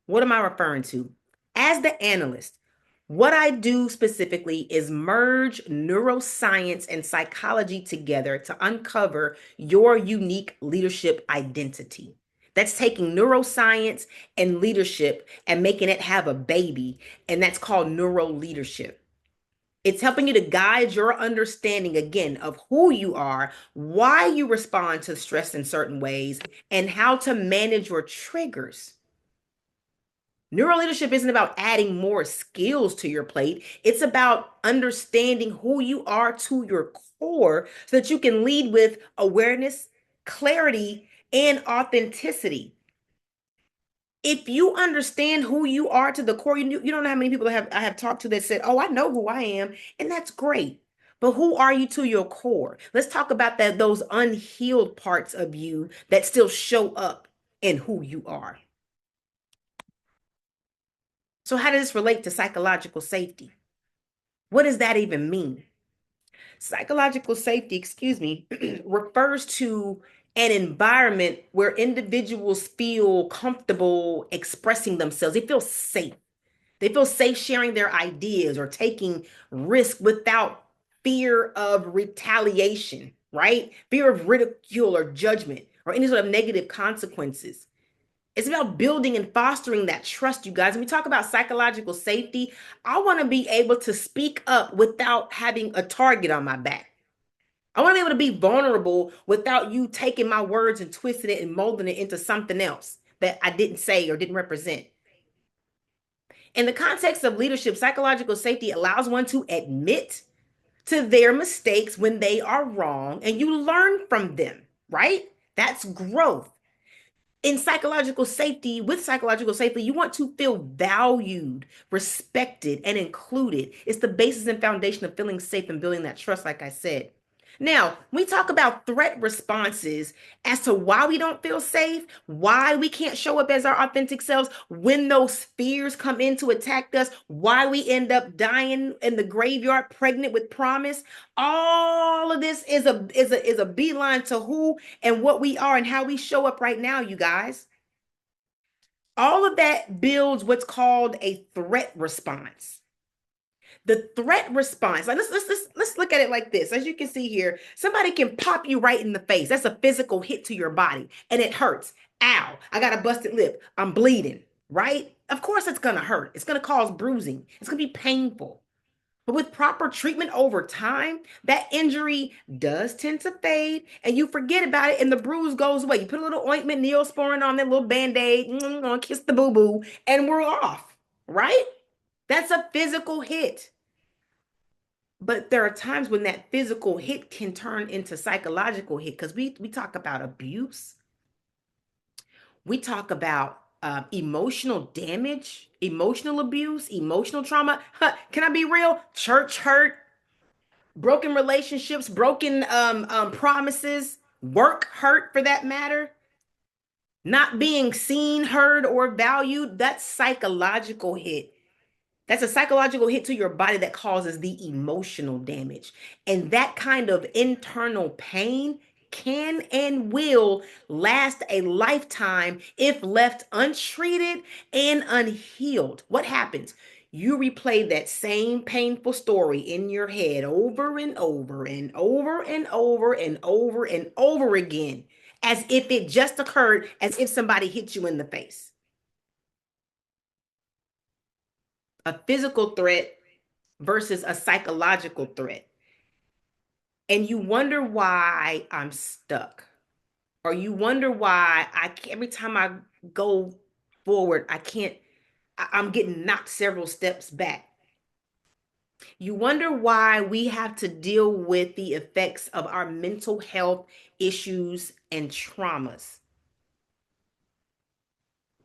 What am I referring to? As the analyst, what I do specifically is merge neuroscience and psychology together to uncover your unique leadership identity. That's taking neuroscience and leadership and making it have a baby, and that's called neuro leadership. It's helping you to guide your understanding again of who you are, why you respond to stress in certain ways, and how to manage your triggers. Neuro leadership isn't about adding more skills to your plate. It's about understanding who you are to your core so that you can lead with awareness, clarity, and authenticity. If you understand who you are to the core, you don't know how many people I have talked to that said, "Oh, I know who I am," and that's great. But who are you to your core? Let's talk about those unhealed parts of you that still show up in who you are. So how does this relate to psychological safety? What does that even mean? Psychological safety, excuse me, refers to an environment where individuals feel comfortable expressing themselves. They feel safe. They feel safe sharing their ideas or taking risk without fear of retaliation, right? Fear of ridicule or judgment or any sort of negative consequences. It's about building and fostering that trust, you guys. When we talk about psychological safety, I want to be able to speak up without having a target on my back. I want to be able to be vulnerable without you taking my words and twisting it and molding it into something else that I didn't say or didn't represent. In the context of leadership, psychological safety allows one to admit to their mistakes when they are wrong and you learn from them, right? That's growth. In psychological safety, with psychological safety, you want to feel valued, respected, and included. It's the basis and foundation of feeling safe and building that trust, like I said. Now, we talk about threat responses as to why we don't feel safe, why we can't show up as our authentic selves, when those fears come in to attack us, why we end up dying in the graveyard pregnant with promise. All of this is a beeline to who and what we are and how we show up right now, you guys. All of that builds what's called a threat response. The threat response, like let's look at it like this. As you can see here, somebody can pop you right in the face. That's a physical hit to your body and it hurts. Ow, I got a busted lip. I'm bleeding, right? Of course it's gonna hurt. It's gonna cause bruising. It's gonna be painful. But with proper treatment over time, that injury does tend to fade and you forget about it and the bruise goes away. You put a little ointment, Neosporin on that little Band-Aid, kiss the boo-boo, and we're off, right? That's a physical hit. But there are times when that physical hit can turn into psychological hit because we talk about abuse. We talk about emotional damage, emotional abuse, emotional trauma. Can I be real? Church hurt, broken relationships, broken promises, work hurt for that matter, not being seen, heard, or valued. That's psychological hit. That's a psychological hit to your body that causes the emotional damage. And that kind of internal pain can and will last a lifetime if left untreated and unhealed. What happens? You replay that same painful story in your head over and over and over and over and over and over again, as if it just occurred, as if somebody hit you in the face. A physical threat versus a psychological threat. And you wonder why I'm stuck. Or you wonder why every time I go forward, I'm getting knocked several steps back. You wonder why we have to deal with the effects of our mental health issues and traumas.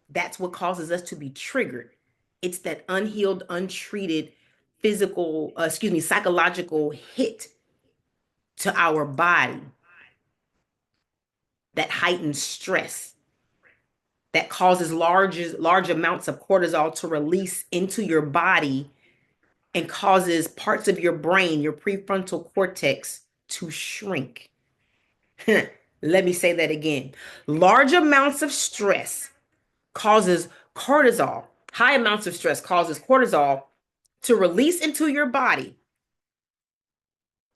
That's what causes us to be triggered. It's that unhealed, untreated psychological hit to our body, that heightened stress that causes large amounts of cortisol to release into your body and causes parts of your brain, your prefrontal cortex, to shrink. Let me say that again. Large amounts of stress causes cortisol. High amounts of stress causes cortisol to release into your body.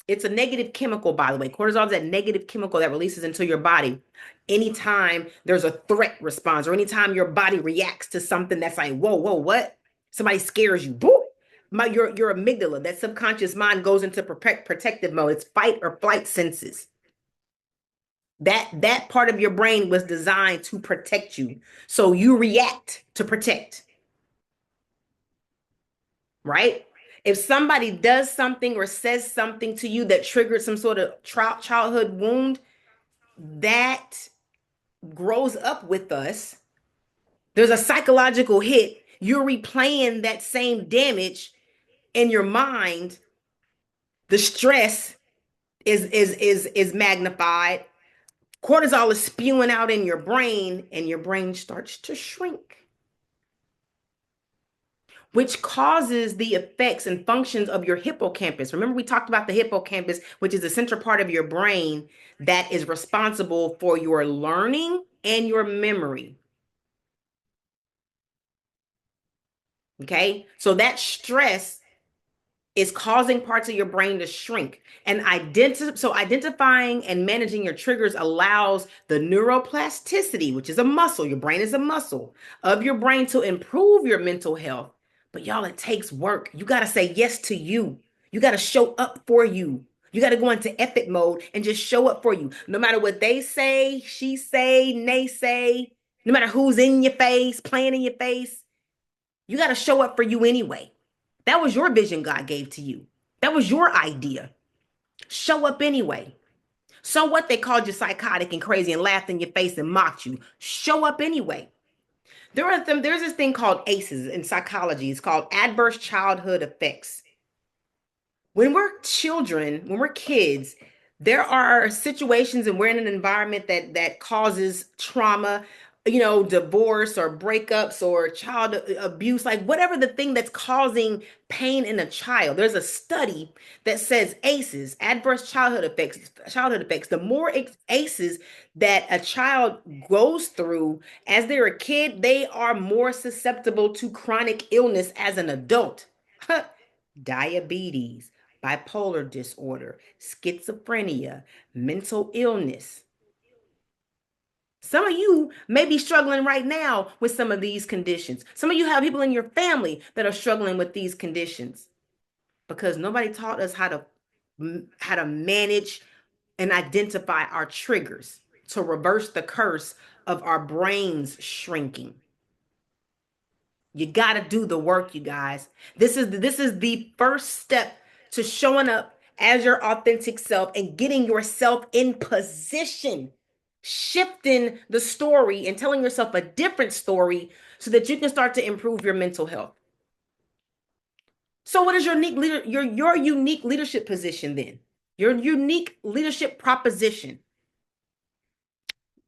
It's a negative chemical, by the way. Cortisol is that negative chemical that releases into your body anytime there's a threat response or anytime your body reacts to something that's like, whoa, what? Somebody scares you. Boop. Your amygdala, that subconscious mind, goes into protective mode. It's fight or flight senses. That part of your brain was designed to protect you. So you react to protect. Right? If somebody does something or says something to you that triggered some sort of childhood wound, that grows up with us. There's a psychological hit. You're replaying that same damage in your mind. The stress is magnified. Cortisol is spewing out in your brain, and your brain starts to shrink, which causes the effects and functions of your hippocampus. Remember, we talked about the hippocampus, which is the central part of your brain that is responsible for your learning and your memory. Okay, so that stress is causing parts of your brain to shrink. And identifying and managing your triggers allows the neuroplasticity, which is a muscle, your brain is a muscle, of your brain to improve your mental health. But y'all, it takes work. You got to say yes to you. You got to show up for you. You got to go into epic mode and just show up for you. No matter what they say, she say, nay say, no matter who's in your face, playing in your face, you got to show up for you anyway. That was your vision God gave to you. That was your idea. Show up anyway. So what, they called you psychotic and crazy and laughed in your face and mocked you. Show up anyway. There's this thing called ACEs in psychology. It's called adverse childhood effects. When we're children, when we're kids, there are situations and we're in an environment that causes trauma, divorce or breakups or child abuse, like whatever the thing that's causing pain in a child. There's a study that says ACEs, adverse childhood effects, the more ACEs that a child goes through as they're a kid, they are more susceptible to chronic illness as an adult. Diabetes, bipolar disorder, schizophrenia, mental illness. Some of you may be struggling right now with some of these conditions. Some of you have people in your family that are struggling with these conditions because nobody taught us how to manage and identify our triggers to reverse the curse of our brains shrinking. You got to do the work, you guys. This is the first step to showing up as your authentic self and getting yourself in position shifting the story and telling yourself a different story so that you can start to improve your mental health. So what is your unique leadership position then? Your unique leadership proposition.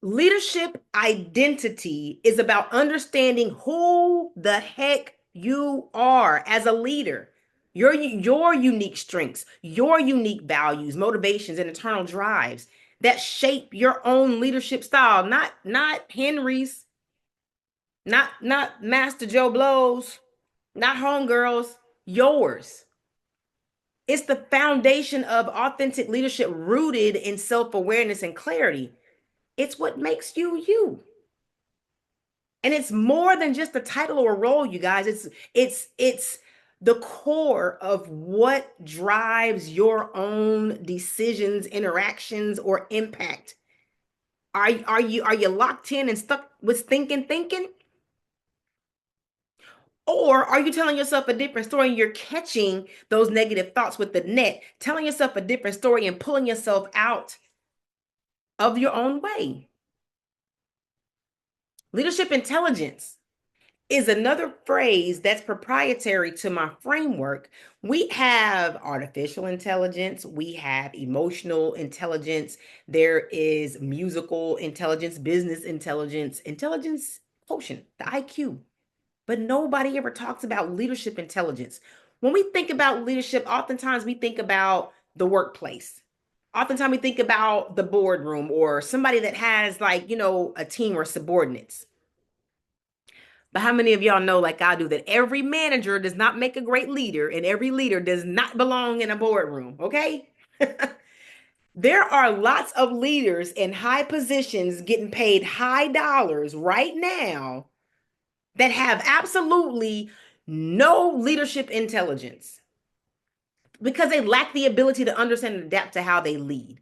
Leadership identity is about understanding who the heck you are as a leader. Your unique strengths, your unique values, motivations, and internal drives that shape your own leadership style, not Henry's, not Master Joe Blow's, not homegirls, yours. It's the foundation of authentic leadership rooted in self-awareness and clarity. It's what makes you you. And it's more than just a title or a role, you guys. It's the core of what drives your own decisions, interactions, or impact. Are you locked in and stuck with thinking? Or are you telling yourself a different story and you're catching those negative thoughts with the net, telling yourself a different story and pulling yourself out of your own way? Leadership intelligence is another phrase that's proprietary to my framework. We have artificial intelligence, we have emotional intelligence, there is musical intelligence, business intelligence, intelligence quotient, the IQ. But nobody ever talks about leadership intelligence. When we think about leadership, oftentimes we think about the workplace. Oftentimes we think about the boardroom or somebody that has, like, a team or subordinates. But how many of y'all know, like I do, that every manager does not make a great leader and every leader does not belong in a boardroom, okay? There are lots of leaders in high positions getting paid high dollars right now that have absolutely no leadership intelligence because they lack the ability to understand and adapt to how they lead.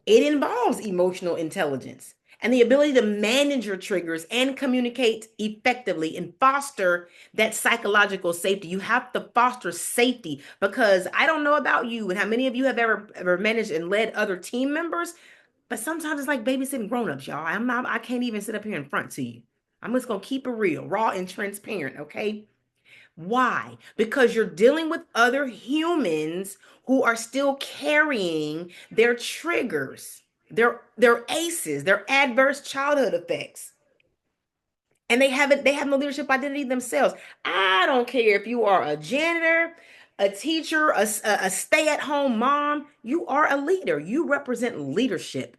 It involves emotional intelligence and the ability to manage your triggers and communicate effectively and foster that psychological safety. You have to foster safety because I don't know about you and how many of you have ever managed and led other team members, but sometimes it's like babysitting grown-ups, y'all. I can't even sit up here in front to you. I'm just gonna keep it real, raw and transparent, okay? Why? Because you're dealing with other humans who are still carrying their triggers, their ACEs, their adverse childhood effects. And they have no leadership identity themselves. I don't care if you are a janitor, a teacher, a stay-at-home mom, you are a leader. You represent leadership.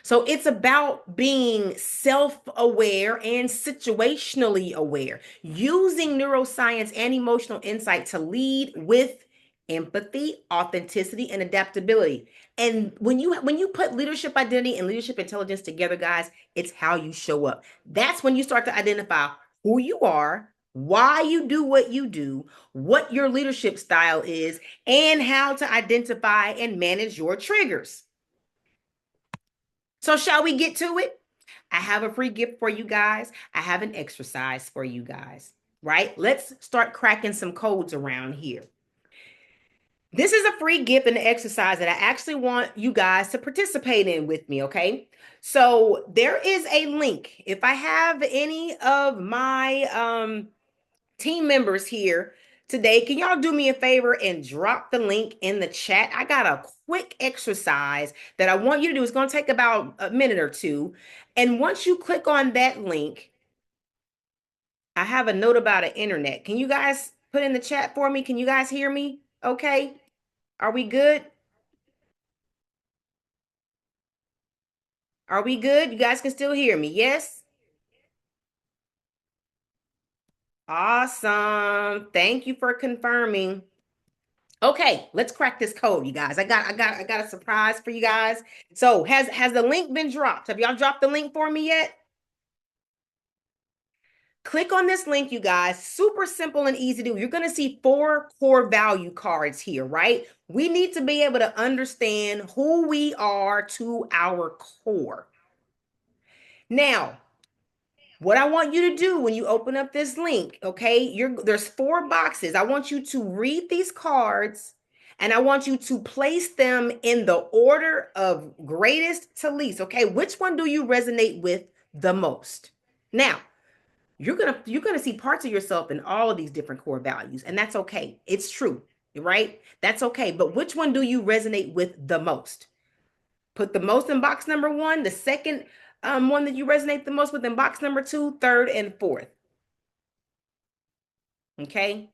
So it's about being self-aware and situationally aware, using neuroscience and emotional insight to lead with empathy, authenticity, and adaptability. And when you put leadership identity and leadership intelligence together, guys, it's how you show up. That's when you start to identify who you are, why you do what you do, what your leadership style is, and how to identify and manage your triggers. So shall we get to it? I have a free gift for you guys. I have an exercise for you guys, right? Let's start cracking some codes around here. This is a free gift and an exercise that I actually want you guys to participate in with me, okay? So there is a link. If I have any of my team members here today, can y'all do me a favor and drop the link in the chat? I got a quick exercise that I want you to do. It's going to take about a minute or two. And once you click on that link, I have a note about an internet. Can you guys put in the chat for me? Can you guys hear me? Okay. Are we good? Are we good? You guys can still hear me? Yes? Awesome. Thank you for confirming. Okay, let's crack this code, you guys. I got a surprise for you guys. So has the link been dropped? Have y'all dropped the link for me yet? Click on this link, you guys. Super simple and easy to do. You're going to see 4 core value cards here, right? We need to be able to understand who we are to our core. Now, what I want you to do when you open up this link, okay? There's 4 boxes. I want you to read these cards And I want you to place them in the order of greatest to least. Okay, which one do you resonate with the most? Now, you're gonna see parts of yourself in all of these different core values, and that's okay. It's true, right? That's okay. But which one do you resonate with the most? Put the most in box number one, the second one that you resonate the most with in box number two, third, and fourth. Okay.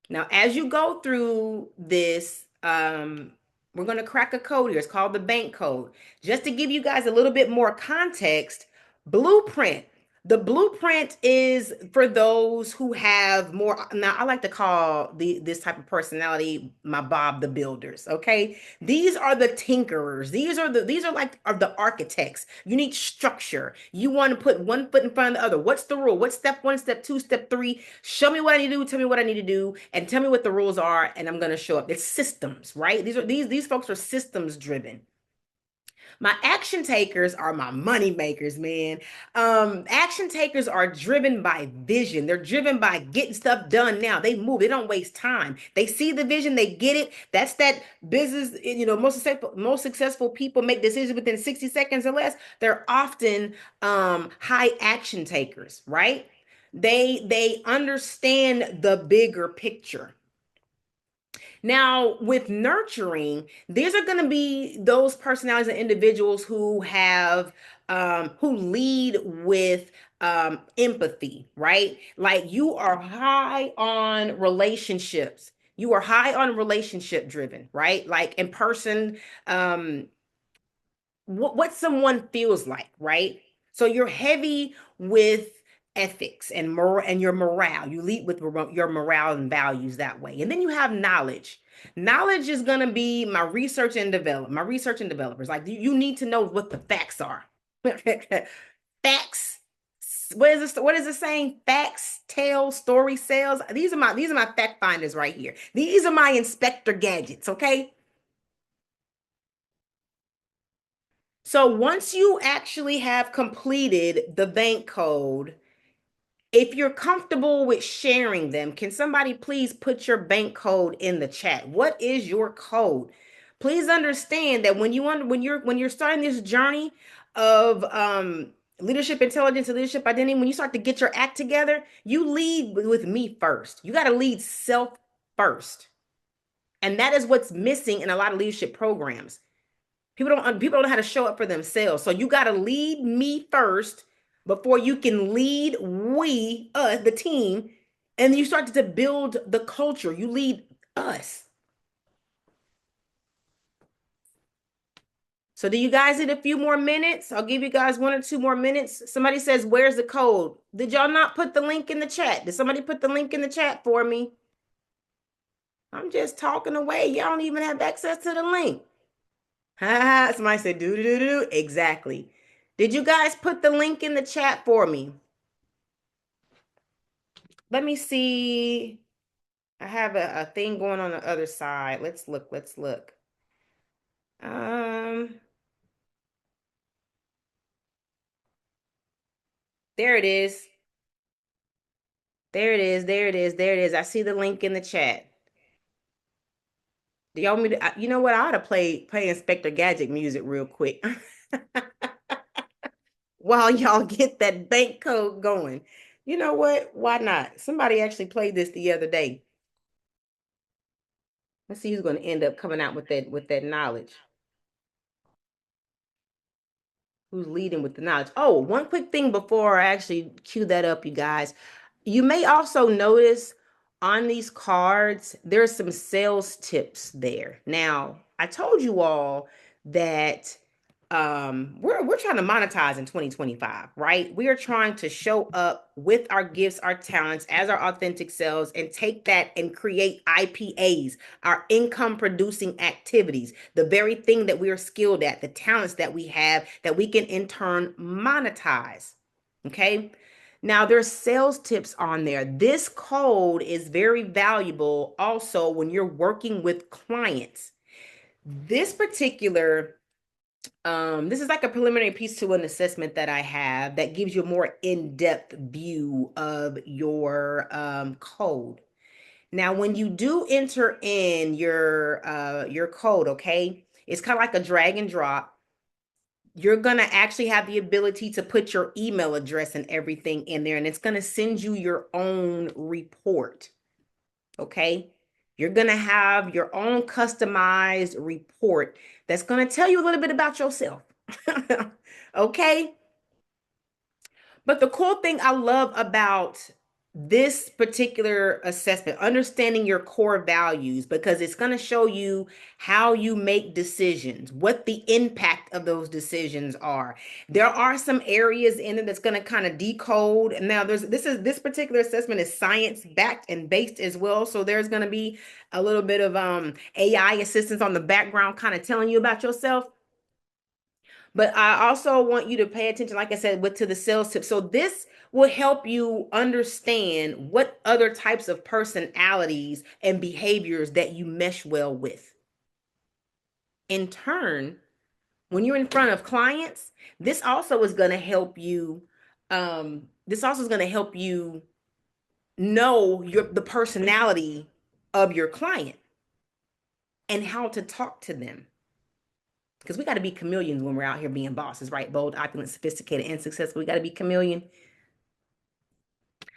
Now, as you go through this, we're going to crack a code here. It's called the bank code. Just to give you guys a little bit more context, blueprint. The blueprint is for those who have more. Now, I like to call this type of personality my Bob the Builders. Okay, these are the tinkerers. These are the architects. You need structure. You want to put one foot in front of the other. What's the rule? What's step one, step two, step three? Show me what I need to do. Tell me what I need to do, and tell me what the rules are, and I'm going to show up. It's systems, right? These folks are systems driven. My action takers are my money makers, man. Action takers are driven by vision. They're driven by getting stuff done now. They move. They don't waste time. They see the vision. They get it. That's that business. Most successful people make decisions within 60 seconds or less. They're often high action takers, right? They understand the bigger picture. Now, with nurturing, these are going to be those personalities and individuals who have who lead with empathy, right? Like you are high on relationships. You are high on relationship driven, right? Like in person, what someone feels like, right? So you're heavy with ethics and your morale. You lead with your morale and values that way. And then you have knowledge. Knowledge is going to be my research and developers. Like you need to know what the facts are. Facts. What is it saying? Facts tell, story sells. These are my fact finders right here. These are my inspector gadgets, okay? So once you actually have completed the bank code, if you're comfortable with sharing them, can somebody please put your bank code in the chat? What is your code? Please understand that when you're starting this journey of leadership intelligence and leadership identity, when you start to get your act together, you lead with me first. You got to lead self first. And that is what's missing in a lot of leadership programs. People don't know how to show up for themselves. So you got to lead me first before you can lead the team. And you start to build the culture. You lead us. So do you guys need a few more minutes? I'll give you guys 1 or 2 more minutes. Somebody says, where's the code? Did y'all not put the link in the chat? Did somebody put the link in the chat for me? I'm just talking away. Y'all don't even have access to the link. Somebody said do. Exactly. Did you guys put the link in the chat for me? Let me see. I have a thing going on the other side. Let's look. There it is. There it is. I see the link in the chat. Do y'all want me to, you know what? I ought to play Inspector Gadget music real quick. While y'all get that bank code going. You know what? Why not? Somebody actually played this the other day. Let's see who's going to end up coming out with that knowledge. Who's leading with the knowledge? Oh, one quick thing before I actually cue that up, you guys. You may also notice on these cards, there's some sales tips there. Now, I told you all that we're trying to monetize in 2025, right? We are trying to show up with our gifts, our talents as our authentic selves and take that and create IPAs, our income producing activities, the very thing that we are skilled at, the talents that we have that we can in turn monetize. Okay. Now there's sales tips on there. This code is very valuable also when you're working with clients. This particular this is like a preliminary piece to an assessment that I have that gives you a more in-depth view of your code. Now, when you do enter in your code, okay, it's kind of like a drag and drop. You're going to actually have the ability to put your email address and everything in there, and it's going to send you your own report. Okay. You're going to have your own customized report that's going to tell you a little bit about yourself. Okay. But the cool thing I love about this particular assessment, understanding your core values, because it's going to show you how you make decisions, what the impact of those decisions are. There are some areas in it that's going to kind of decode. Now, this particular assessment is science backed and based as well. So there's going to be a little bit of AI assistance on the background, kind of telling you about yourself. But I also want you to pay attention, like I said, to the sales tip. So this will help you understand what other types of personalities and behaviors that you mesh well with. In turn, when you're in front of clients, this also is going to help you. This also is going to help you know the personality of your client and how to talk to them. Because we got to be chameleons when we're out here being bosses, right? Bold, opulent, sophisticated, and successful. We got to be chameleon.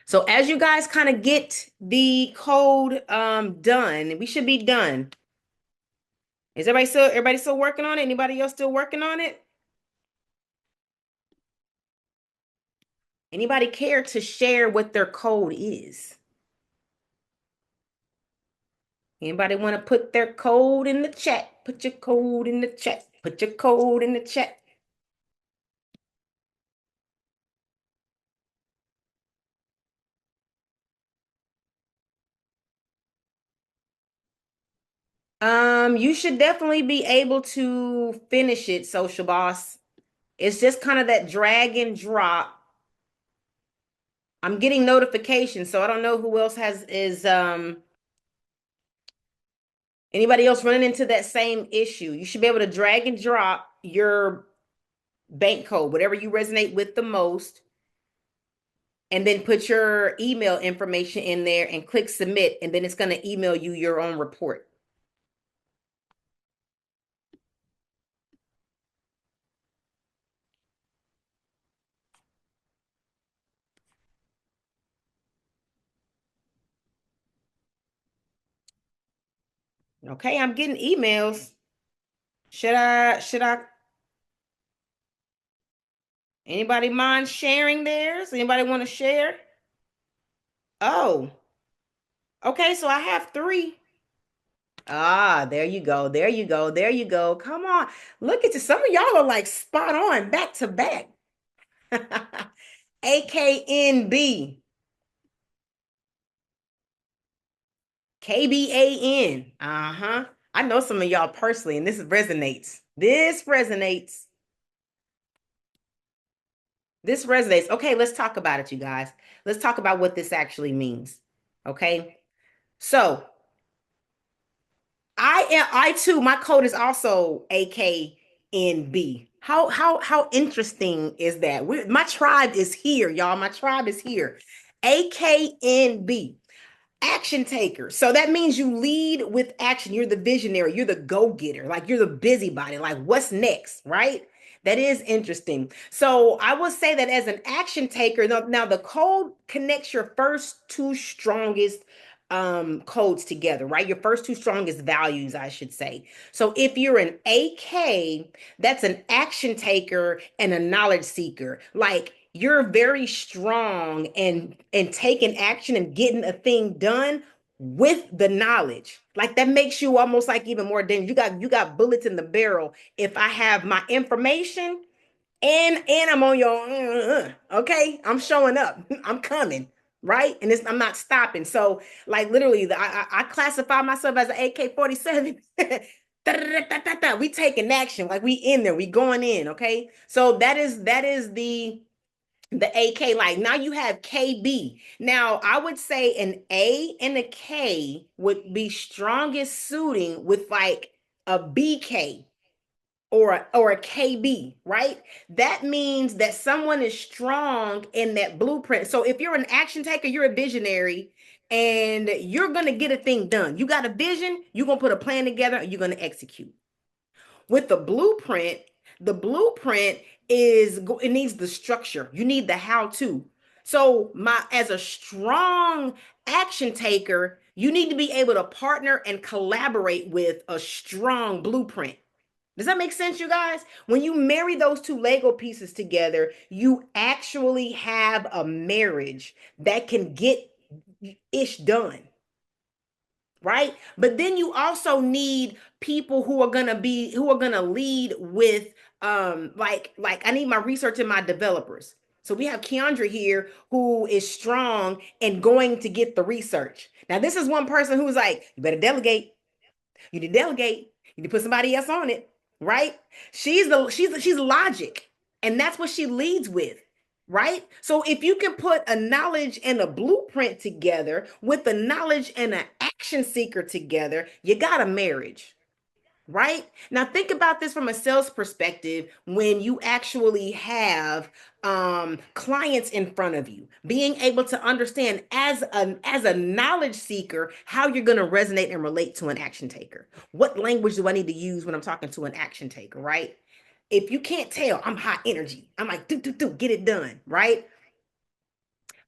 So as you guys kind of get the code done, we should be done. Is everybody still working on it? Anybody else still working on it? Anybody care to share what their code is? Anybody want to put their code in the chat? Put your code in the chat. Put your code in the chat. You should definitely be able to finish it, Social Boss. It's just kind of that drag and drop. I'm getting notifications, so I don't know who else is anybody else running into that same issue. You should be able to drag and drop your bank code, whatever you resonate with the most, and then put your email information in there and click submit, and then it's going to email you your own report. Okay, I'm getting emails. Should I anybody mind sharing theirs? Anybody want to share? Oh, okay, so I have 3. Ah, there you go. There you go. There you go. Come on. Look at you. Some of y'all are like spot on back to back. AKNB. KBAN. Uh-huh. I know some of y'all personally, and this resonates. This resonates. This resonates. Okay, let's talk about it, you guys. Let's talk about what this actually means. Okay. So I too, my code is also AKNB. How interesting is that? My tribe is here, y'all. My tribe is here. AKNB. Action taker. So that means you lead with action. You're the visionary. You're the go-getter. Like you're the busybody. Like what's next, right? That is interesting. So I will say that as an action taker, now the code connects your first 2 strongest codes together, right? Your first 2 strongest values, I should say. So if you're an AK, that's an action taker and a knowledge seeker. Like you're very strong and taking action and getting a thing done with the knowledge. Like that makes you almost like even more dangerous. You got bullets in the barrel. If I have my information and I'm on your okay, I'm showing up. I'm coming, right? And I'm not stopping. So like literally I classify myself as an AK-47. We taking action, like we in there, we going in, okay? So that is the AK. Like now you have KB. Now I would say an A and a K would be strongest suiting with like a BK or a KB, right? That means that someone is strong in that blueprint. So if you're an action taker, you're a visionary. and you're going to get a thing done. You got a vision, you're going to put a plan together, and you're going to execute. With the blueprint it needs the structure. You need the how-to. So as a strong action taker, you need to be able to partner and collaborate with a strong blueprint. Does that make sense, you guys? When you marry those two Lego pieces together, you actually have a marriage that can get ish done. Right? But then you also need people who are gonna lead with like I need my research and my developers. So we have Keandra here who is strong and going to get the research. Now, this is one person who's like, you better delegate. You need to delegate. You need to put somebody else on it, right? She's logic, and that's what she leads with, right? So if you can put a knowledge and a blueprint together with a knowledge and an action seeker together, you got a marriage. Right? Now think about this from a sales perspective when you actually have clients in front of you, being able to understand as a knowledge seeker how you're going to resonate and relate to an action taker. What language do I need to use when I'm talking to an action taker, right? If you can't tell, I'm high energy. I'm like, do, get it done, right?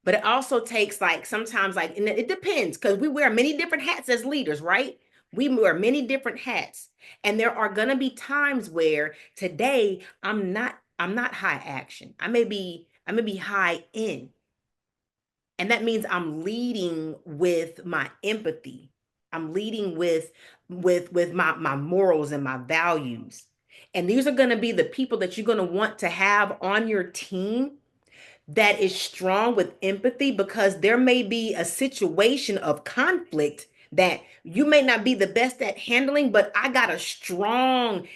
But it also takes sometimes and it depends because we wear many different hats as leaders, right? We wear many different hats. And there are going to be times where today I'm not high action. I may be high in. And that means I'm leading with my empathy. I'm leading with my morals and my values. And these are going to be the people that you're going to want to have on your team that is strong with empathy, because there may be a situation of conflict that you may not be the best at handling, but I got a strong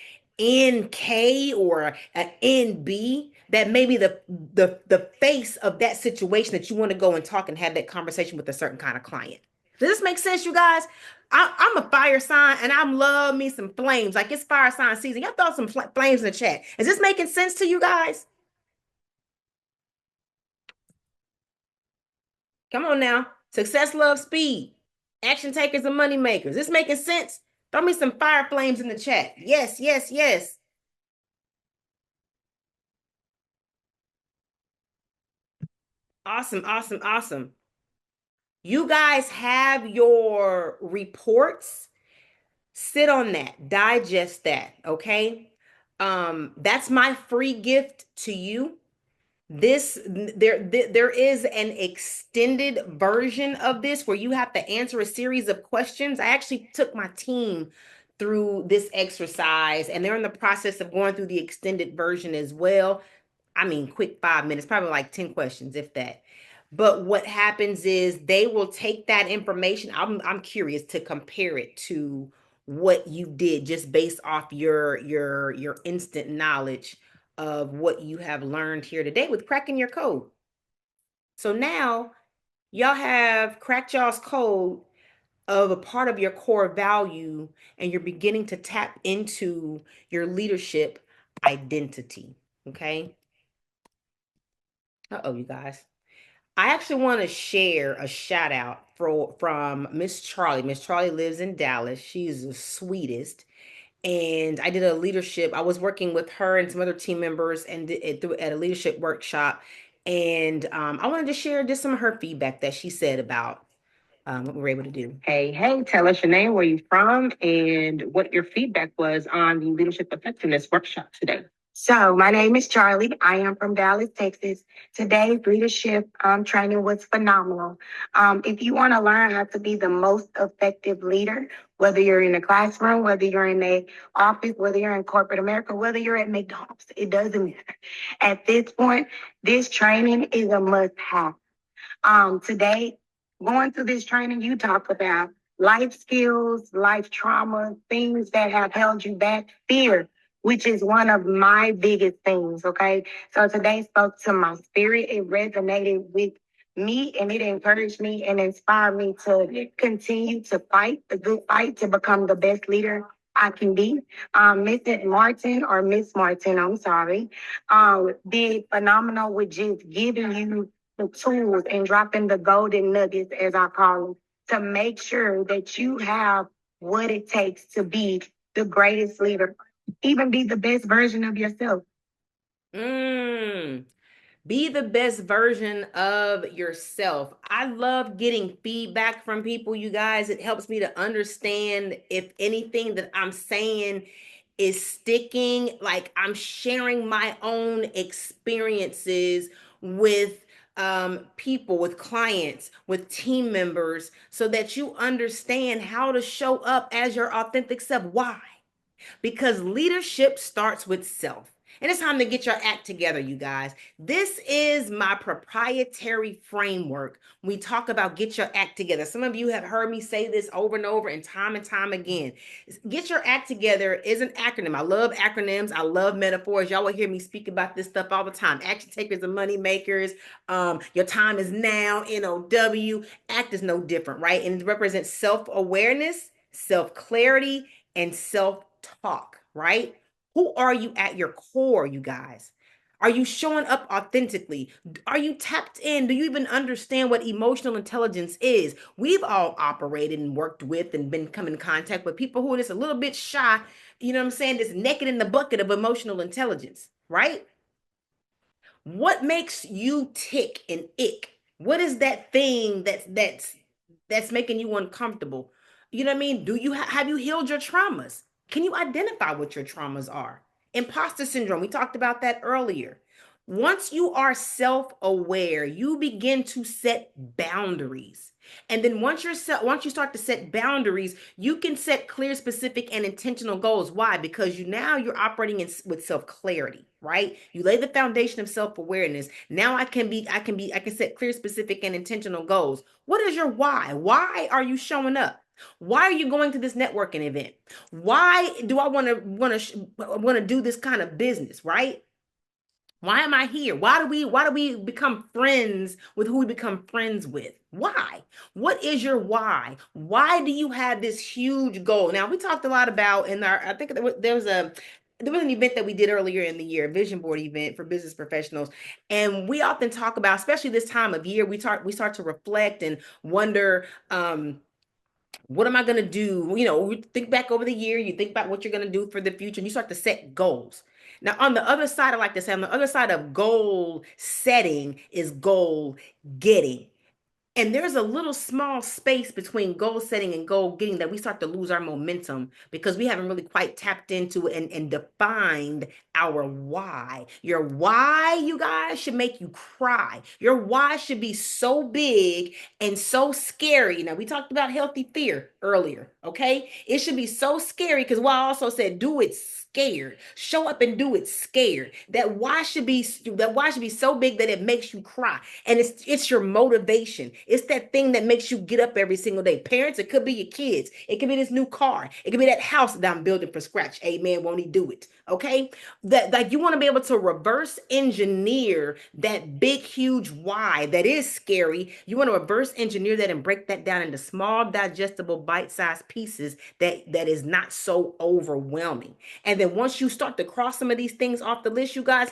NK or an NB that may be the face of that situation that you want to go and talk and have that conversation with a certain kind of client. Does this make sense, you guys? I'm a fire sign and I love me some flames. Like, it's fire sign season. Y'all throw some flames in the chat. Is this making sense to you guys? Come on now. Success loves speed. Action takers and money makers. This making sense? Throw me some fire flames in the chat. Yes, yes, yes. Awesome, awesome, awesome. You guys have your reports. Sit on that. Digest that, okay? That's my free gift to you. There is an extended version of this where you have to answer a series of questions. I actually took my team through this exercise and they're in the process of going through the extended version as well. I mean, quick 5 minutes, probably like 10 questions, if that. But what happens is they will take that information. I'm curious to compare it to what you did just based off your instant knowledge of what you have learned here today with cracking your code. So now y'all have cracked y'all's code of a part of your core value, and you're beginning to tap into your leadership identity. Okay. Uh-oh, you guys. I actually want to share a shout out from Miss Charlie. Miss Charlie lives in Dallas. She's the sweetest. And I did a leadership. I was working with her and some other team members and at a leadership workshop. And I wanted to share just some of her feedback that she said about what we were able to do. Hey, tell us your name, where you from, and what your feedback was on the leadership effectiveness workshop today. So my name is Charlie. I am from Dallas, Texas. Today's leadership training was phenomenal. If you want to learn how to be the most effective leader, whether you're in a classroom, whether you're in a office, whether you're in corporate America, whether you're at McDonald's, it doesn't matter. At this point, this training is a must-have. Today, going through this training, you talk about life skills, life trauma, things that have held you back, fear, which is one of my biggest things, okay? So today spoke to my spirit. It resonated with me and it encouraged me and inspired me to continue to fight the good fight to become the best leader I can be. Mrs. Martin, or Miss Martin, I'm sorry, did phenomenal with just giving you the tools and dropping the golden nuggets, as I call them, to make sure that you have what it takes to be the greatest leader, even be the best version of yourself. Be the best version of yourself. I love getting feedback from people, you guys. It helps me to understand if anything that I'm saying is sticking. Like, I'm sharing my own experiences with people, with clients, with team members, so that you understand how to show up as your authentic self. Why? Because leadership starts with self. And it's time to get your act together, you guys. This is my proprietary framework. We talk about get your act together. Some of you have heard me say this over and time again. Get your act together is an acronym. I love acronyms. I love metaphors. Y'all will hear me speak about this stuff all the time. Action takers and money makers. Your time is now, NOW. Act is no different, right? And it represents self-awareness, self-clarity, and self-talk, right? Who are you at your core, you guys? Are you showing up authentically? Are you tapped in? Do you even understand what emotional intelligence is? We've all operated and worked with and been come in contact with people who are just a little bit shy, you know what I'm saying? Just naked in the bucket of emotional intelligence, right? What makes you tick and ick? What is that thing that's making you uncomfortable? You know what I mean? Do you have you healed your traumas? Can you identify what your traumas are? Imposter syndrome, we talked about that earlier. Once you are self-aware, you begin to set boundaries. And then once you start to set boundaries, you can set clear, specific, and intentional goals. Why? Because you're operating with self-clarity, right? You lay the foundation of self-awareness. Now I can set clear, specific, and intentional goals. What is your why? Why are you showing up? Why are you going to this networking event? Why do I want to do this kind of business, right? Why am I here? Why do we become friends with who we become friends with? Why? What is your why? Why do you have this huge goal? Now, we talked a lot about I think there was an event that we did earlier in the year, a vision board event for business professionals. And we often talk about, especially this time of year, we start to reflect and wonder, what am I going to do? You think back over the year, you think about what you're going to do for the future, and you start to set goals. Now, on the other side, I like to say, on the other side of goal setting is goal getting. And there's a little small space between goal setting and goal getting that we start to lose our momentum because we haven't really quite tapped into and defined our why. Your why, you guys, should make you cry. Your why should be so big and so scary. Now, we talked about healthy fear earlier, okay? It should be so scary because I also said do it scared. Show up and do it scared. That why should be so big that it makes you cry. And it's your motivation. It's that thing that makes you get up every single day. Parents, it could be your kids. It could be this new car. It could be that house that I'm building from scratch. Amen. Won't he do it? Okay. That, like, you want to be able to reverse engineer that big, huge why that is scary. You want to reverse engineer that and break that down into small, digestible, bite-sized pieces that is not so overwhelming. And then once you start to cross some of these things off the list, you guys,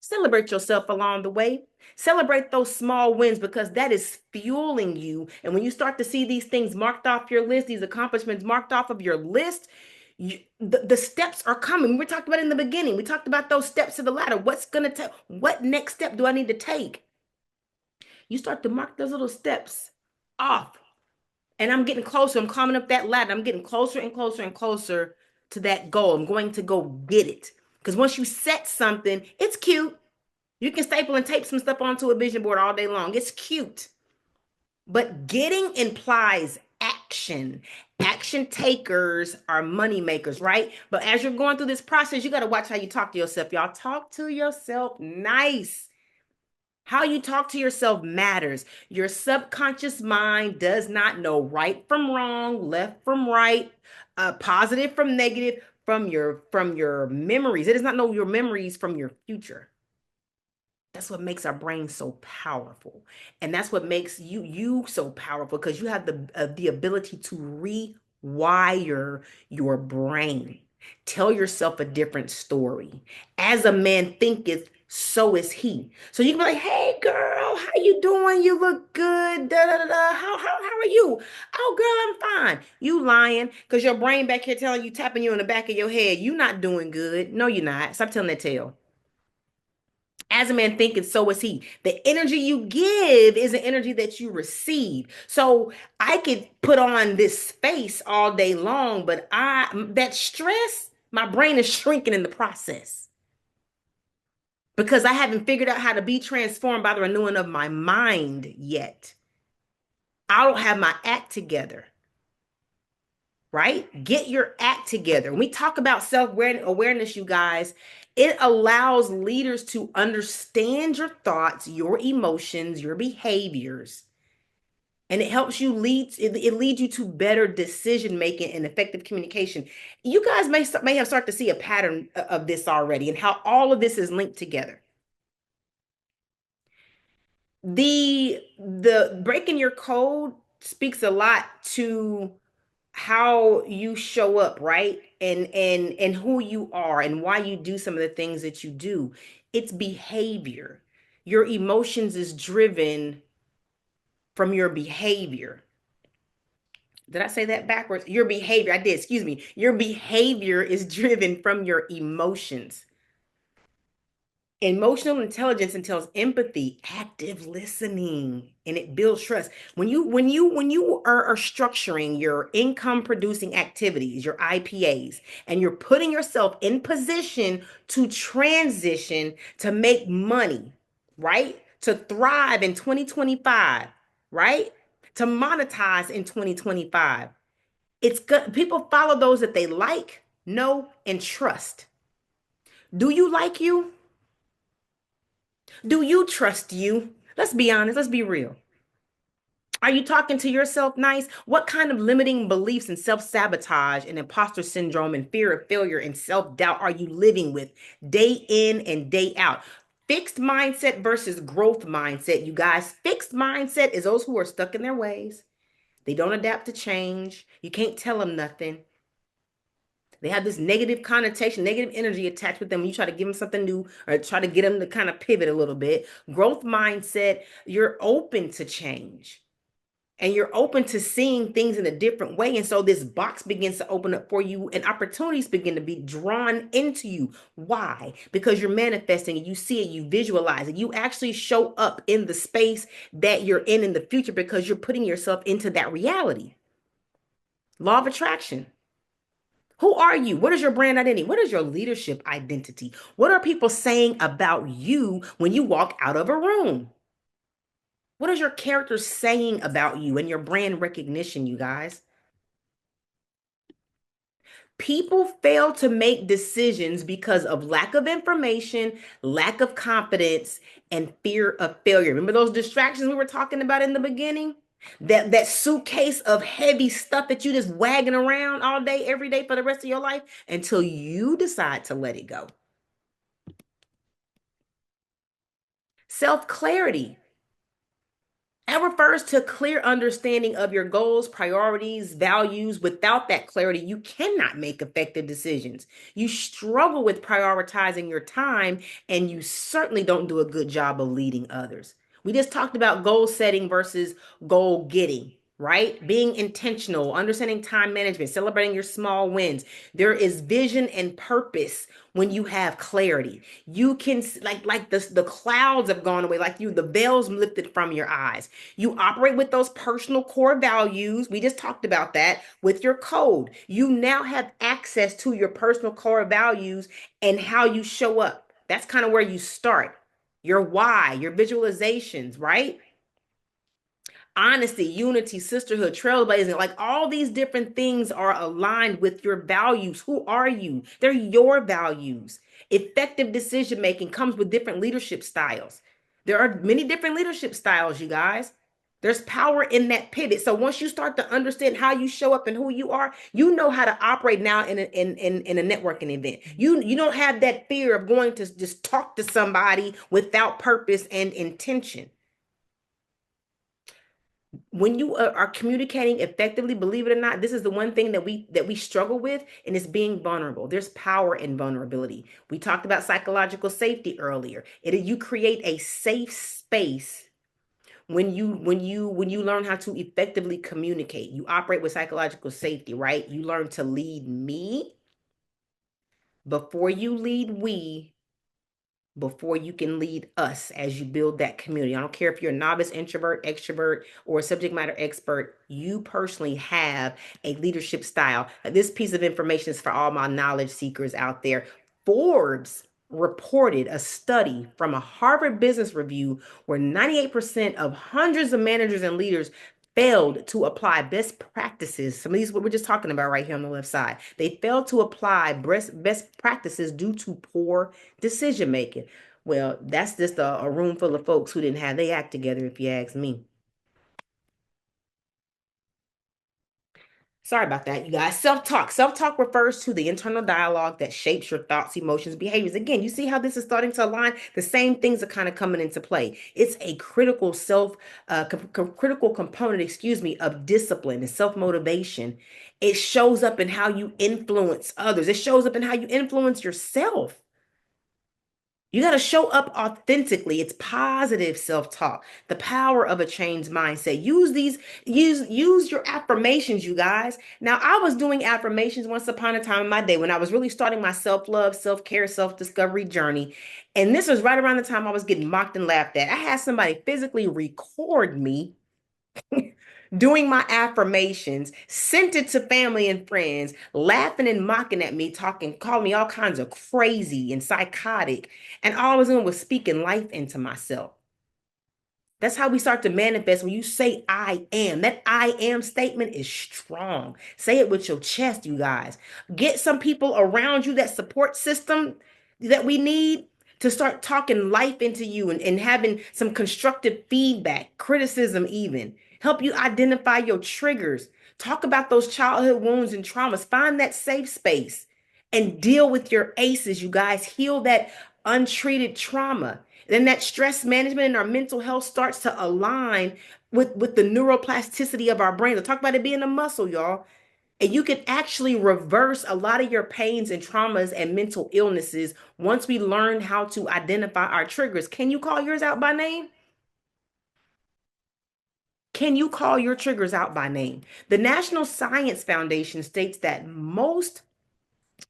celebrate yourself along the way. Celebrate those small wins because that is fueling you. And when you start to see these things marked off your list, these accomplishments marked off of your list, the steps are coming. We talked about it in the beginning. We talked about those steps to the ladder. What next step do I need to take? You start to mark those little steps off. And I'm getting closer. I'm climbing up that ladder. I'm getting closer and closer and closer to that goal. I'm going to go get it. Because once you set something, it's cute. You can staple and tape some stuff onto a vision board all day long. It's cute. But getting implies action. Action takers are money makers, right? But as you're going through this process, you got to watch how you talk to yourself. Y'all, talk to yourself nice. How you talk to yourself matters. Your subconscious mind does not know right from wrong, left from right, positive from negative, from your memories. It does not know your memories from your future. That's what makes our brain so powerful. And that's what makes you so powerful, because you have the ability to rewire your brain. Tell yourself a different story. As a man thinketh, so is he. So you can be like, hey, girl, how you doing? You look good. Da, da, da, da. How are you? Oh, girl, I'm fine. You lying because your brain back here telling you, tapping you in the back of your head. You not doing good. No, you're not. Stop telling that tale. As a man thinketh, so is he. The energy you give is the energy that you receive. So I could put on this face all day long, but that stress, my brain is shrinking in the process because I haven't figured out how to be transformed by the renewing of my mind yet. I don't have my act together. Right? Get your act together. When we talk about self-awareness, you guys, it allows leaders to understand your thoughts, your emotions, your behaviors, and it helps you it leads you to better decision making and effective communication. You guys may have started to see a pattern of this already and how all of this is linked together. The breaking your code speaks a lot to how you show up, right? And who you are and why you do some of the things that you do. It's behavior. Your emotions is driven from your behavior. Did I say that backwards? Your behavior, I did, excuse me. Your behavior is driven from your emotions. Emotional intelligence entails empathy, active listening, and it builds trust. When you are structuring your income producing activities, your IPAs, and you're putting yourself in position to transition to make money, right? To thrive in 2025, right? To monetize in 2025. It's good. People follow those that they like, know, and trust. Do you like you? Do you trust you? Let's be honest. Let's be real. Are you talking to yourself nice? What kind of limiting beliefs and self-sabotage and imposter syndrome and fear of failure and self-doubt are you living with day in and day out? Fixed mindset versus growth mindset, you guys. Fixed mindset is those who are stuck in their ways. They don't adapt to change. You can't tell them nothing. They have this negative connotation, negative energy attached with them when you try to give them something new or try to get them to kind of pivot a little bit. Growth mindset, you're open to change and you're open to seeing things in a different way. And so this box begins to open up for you and opportunities begin to be drawn into you. Why? Because you're manifesting it, you see it, you visualize it, you actually show up in the space that you're in the future because you're putting yourself into that reality. Law of attraction. Who are you? What is your brand identity? What is your leadership identity? What are people saying about you when you walk out of a room? What is your character saying about you and your brand recognition, you guys? People fail to make decisions because of lack of information, lack of confidence, and fear of failure. Remember those distractions we were talking about in the beginning? That suitcase of heavy stuff that you just wagging around all day, every day for the rest of your life until you decide to let it go. Self-clarity. That refers to clear understanding of your goals, priorities, values. Without that clarity, you cannot make effective decisions. You struggle with prioritizing your time, and you certainly don't do a good job of leading others. We just talked about goal setting versus goal getting, right? Being intentional, understanding time management, celebrating your small wins. There is vision and purpose when you have clarity. You can like the clouds have gone away, the veils lifted from your eyes. You operate with those personal core values. We just talked about that with your code. You now have access to your personal core values and how you show up. That's kind of where you start. Your why, your visualizations, right? Honesty, unity, sisterhood, trailblazing, like all these different things are aligned with your values. Who are you? They're your values. Effective decision making comes with different leadership styles. There are many different leadership styles, you guys. There's power in that pivot. So once you start to understand how you show up and who you are, you know how to operate now in a networking event. You don't have that fear of going to just talk to somebody without purpose and intention. When you are communicating effectively, believe it or not, this is the one thing that we struggle with, and it's being vulnerable. There's power in vulnerability. We talked about psychological safety earlier. You create a safe space when you learn how to effectively communicate. You operate with psychological safety, right? You learn to lead me before you lead we, before you can lead us as you build that community. I don't care if you're a novice, introvert, extrovert, or a subject matter expert, you personally have a leadership style. This piece of information is for all my knowledge seekers out there. Forbes reported a study from a Harvard Business Review where 98% of hundreds of managers and leaders failed to apply best practices. Some of these, what we're just talking about right here on the left side. They failed to apply best practices due to poor decision making. Well, that's just a room full of folks who didn't have their act together, if you ask me. Sorry about that, you guys. Self-talk. Self-talk refers to the internal dialogue that shapes your thoughts, emotions, behaviors. Again, you see how this is starting to align? The same things are kind of coming into play. It's a critical critical component, of discipline and self-motivation. It shows up in how you influence others. It shows up in how you influence yourself. You got to show up authentically. It's positive self-talk. The power of a changed mindset. Use your affirmations, you guys. Now, I was doing affirmations once upon a time in my day when I was really starting my self-love, self-care, self-discovery journey. And this was right around the time I was getting mocked and laughed at. I had somebody physically record me doing my affirmations, sent it to family and friends, laughing and mocking at me, calling me all kinds of crazy and psychotic. And all I was doing was speaking life into myself. That's how we start to manifest. When you say I am, that I am statement is strong. Say it with your chest, you guys. Get some people around you, that support system that we need to start talking life into you and having some constructive feedback, criticism even. Help you identify your triggers. Talk about those childhood wounds and traumas. Find that safe space and deal with your aces, you guys. Heal that untreated trauma. Then that stress management and our mental health starts to align with the neuroplasticity of our brain. I'll talk about it being a muscle, y'all. And you can actually reverse a lot of your pains and traumas and mental illnesses once we learn how to identify our triggers. Can you call yours out by name? Can you call your triggers out by name? The National Science Foundation states that most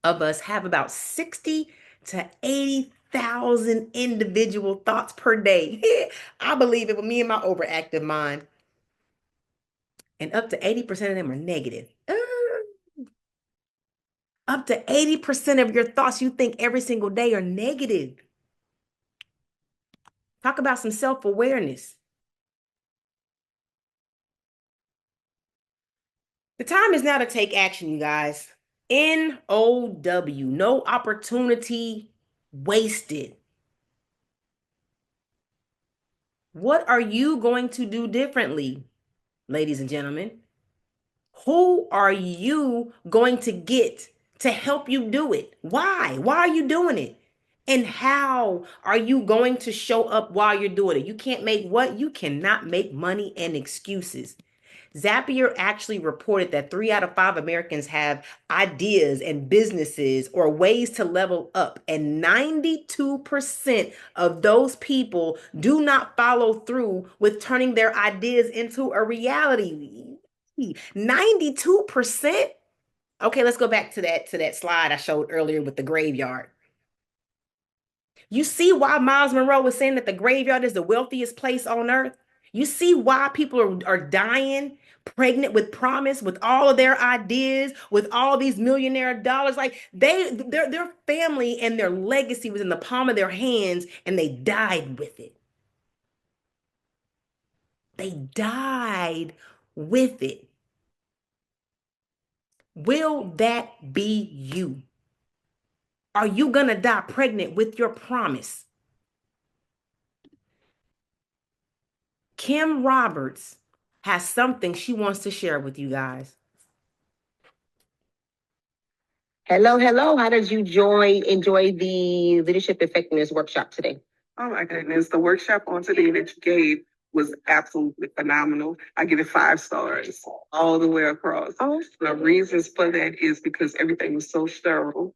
of us have about 60 to 80,000 individual thoughts per day. I believe it with me and my overactive mind. And up to 80% of them are negative. Up to 80% of your thoughts you think every single day are negative. Talk about some self-awareness. The time is now to take action, you guys. NOW, no opportunity wasted. What are you going to do differently, ladies and gentlemen? Who are you going to get to help you do it? Why? Why are you doing it? And how are you going to show up while you're doing it? You can't make what? You cannot make money and excuses. Zapier actually reported that 3 out of 5 Americans have ideas and businesses or ways to level up, and 92% of those people do not follow through with turning their ideas into a reality. 92%? Okay, let's go back to that slide I showed earlier with the graveyard. You see why Miles Monroe was saying that the graveyard is the wealthiest place on earth? You see why people are dying pregnant with promise, with all of their ideas, with all these millionaire dollars. Like their family and their legacy was in the palm of their hands, and they died with it. They died with it. Will that be you? Are you gonna die pregnant with your promise? Kim Roberts has something she wants to share with you guys. Hello, hello. How did you enjoy the leadership effectiveness workshop today? Oh my goodness, the workshop on today that you gave was absolutely phenomenal. I give it 5 stars all the way across. Oh. The reasons for that is because everything was so thorough.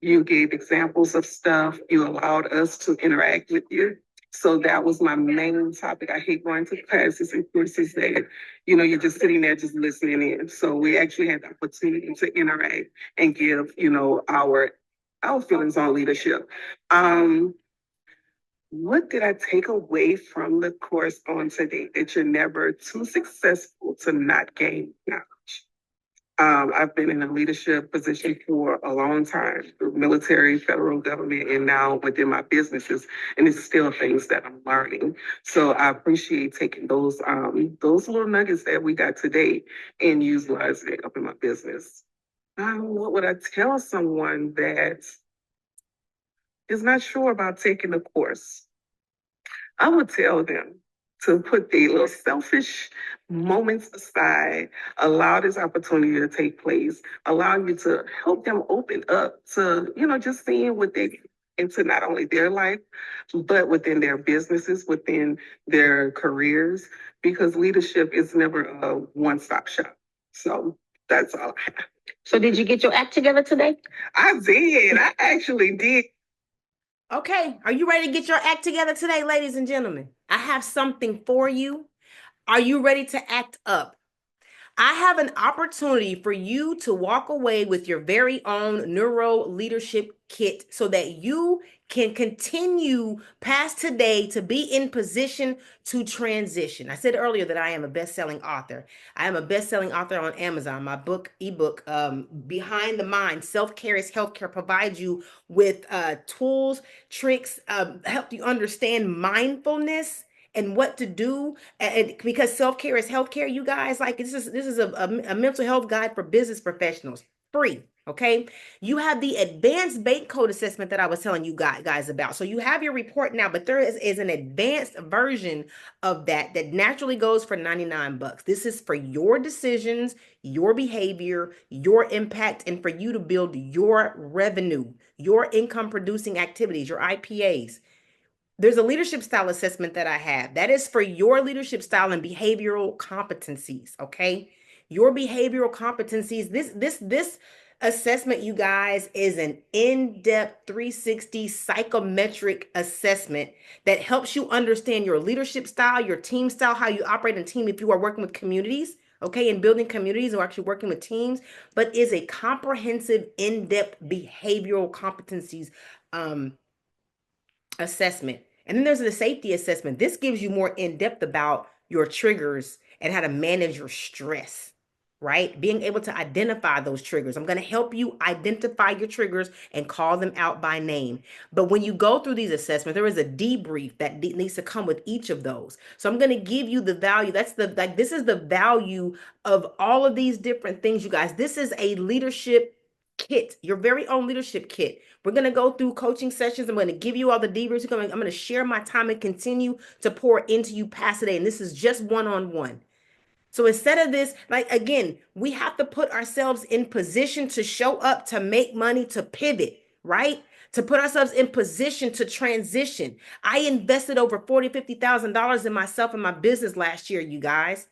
You gave examples of stuff. You allowed us to interact with you. So that was my main topic. I hate going to classes and courses that, you're just sitting there just listening in. So we actually had the opportunity to interact and give, our feelings on leadership. What did I take away from the course on today? That you're never too successful to not gain knowledge. I've been in a leadership position for a long time, through military, federal government, and now within my businesses, and it's still things that I'm learning. So I appreciate taking those little nuggets that we got today and utilizing it up in my business. What would I tell someone that is not sure about taking the course? I would tell them to put their little selfish moments aside, allow this opportunity to take place, allow you to help them open up to, just seeing what they into not only their life, but within their businesses, within their careers, because leadership is never a one-stop shop. So that's all I have. So did you get your act together today? I did. I actually did. Okay, are you ready to get your act together today, ladies and gentlemen? I have something for you. Are you ready to act up? I have an opportunity for you to walk away with your very own neuro leadership kit so that you can continue past today to be in position to transition. I said earlier that I am a best-selling author. I am a best-selling author on Amazon. My ebook, Behind the Mind, Self-Care is Healthcare, provides you with tools, tricks, help you understand mindfulness and what to do, and because self-care is healthcare, you guys, like this is a mental health guide for business professionals, free. Okay, you have the advanced bank code assessment that I was telling you guys about. So you have your report now, but there is an advanced version of that naturally goes for $99. This is for your decisions, your behavior, your impact, and for you to build your revenue, your income producing activities, your IPAs. There's a leadership style assessment that I have. That is for your leadership style and behavioral competencies, okay? Your behavioral competencies. This assessment, you guys, is an in-depth 360 psychometric assessment that helps you understand your leadership style, your team style, how you operate in team if you are working with communities, okay, and building communities or actually working with teams, but is a comprehensive, in-depth behavioral competencies assessment. And then there's the safety assessment. This gives you more in depth about your triggers and how to manage your stress, right? Being able to identify those triggers. I'm going to help you identify your triggers and call them out by name. But when you go through these assessments, there is a debrief that needs to come with each of those. So I'm going to give you the value. This is the value of all of these different things, you guys. This is a leadership kit, your very own leadership kit. We're going to go through coaching sessions. I'm going to give you all the debriefs. I'm going to share my time and continue to pour into you past today. And this is just one-on-one. So instead of this, like, again, we have to put ourselves in position to show up, to make money, to pivot, right? To put ourselves in position to transition. I invested over $40,000, $50,000 in myself and my business last year, you guys.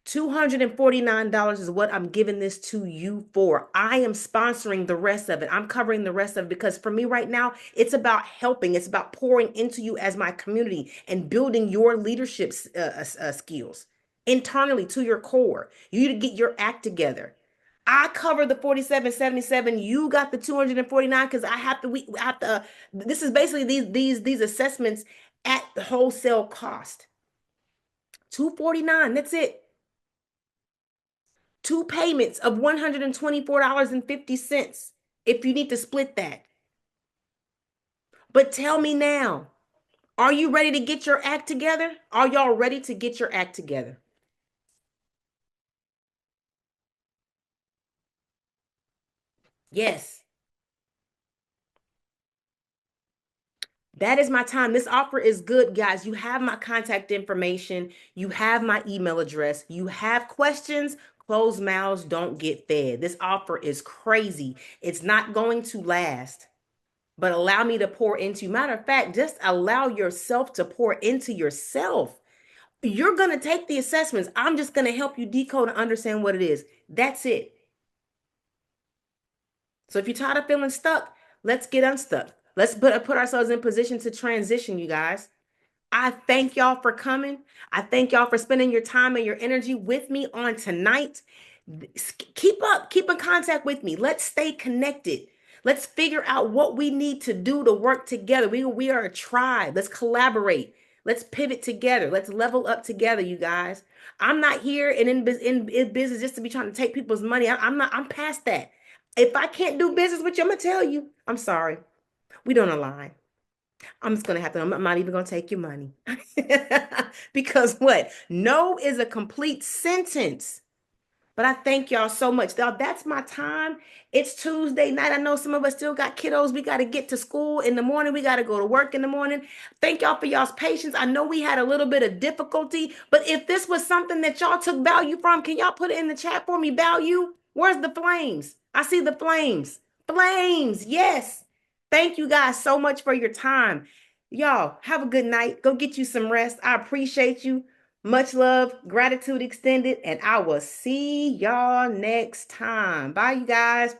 $249 is what I'm giving this to you for. I am sponsoring the rest of it. I'm covering the rest of it because for me right now, it's about helping. It's about pouring into you as my community and building your leadership skills internally to your core. You need to get your act together. I cover the 4777. You got the 249 because we have to. This is basically these assessments at the wholesale cost. 249. That's it. 2 payments of $124.50 if you need to split that. But tell me now, are you ready to get your act together? Are y'all ready to get your act together? Yes. That is my time. This offer is good, guys. You have my contact information. You have my email address. You have questions. Closed mouths don't get fed. This offer is crazy. It's not going to last. but allow me to pour into you. Matter of fact, just allow yourself to pour into yourself. You're going to take the assessments. I'm just going to help you decode and understand what it is. That's it. So if you're tired of feeling stuck, let's get unstuck. Let's put ourselves in position to transition, you guys. I thank y'all for coming. I thank y'all for spending your time and your energy with me on tonight. Keep in contact with me. Let's stay connected. Let's figure out what we need to do to work together. We are a tribe. Let's collaborate. Let's pivot together. Let's level up together, you guys. I'm not here and in business just to be trying to take people's money. I'm past that. If I can't do business with you, I'm gonna tell you, I'm sorry. We don't align. I'm just gonna have to, I'm not even gonna take your money. Because what? No is a complete sentence. But I thank y'all so much. Now, that's my time. It's Tuesday night. I know some of us still got kiddos. We got to get to school in the morning. We got to go to work in the morning. Thank y'all for y'all's patience. I know we had a little bit of difficulty, but if this was something that y'all took value from, can y'all put it in the chat for me? Value? Where's the flames? I see the flames. Flames. Yes. Thank you guys so much for your time. Y'all have a good night. Go get you some rest. I appreciate you. Much love, gratitude extended, and I will see y'all next time. Bye, you guys.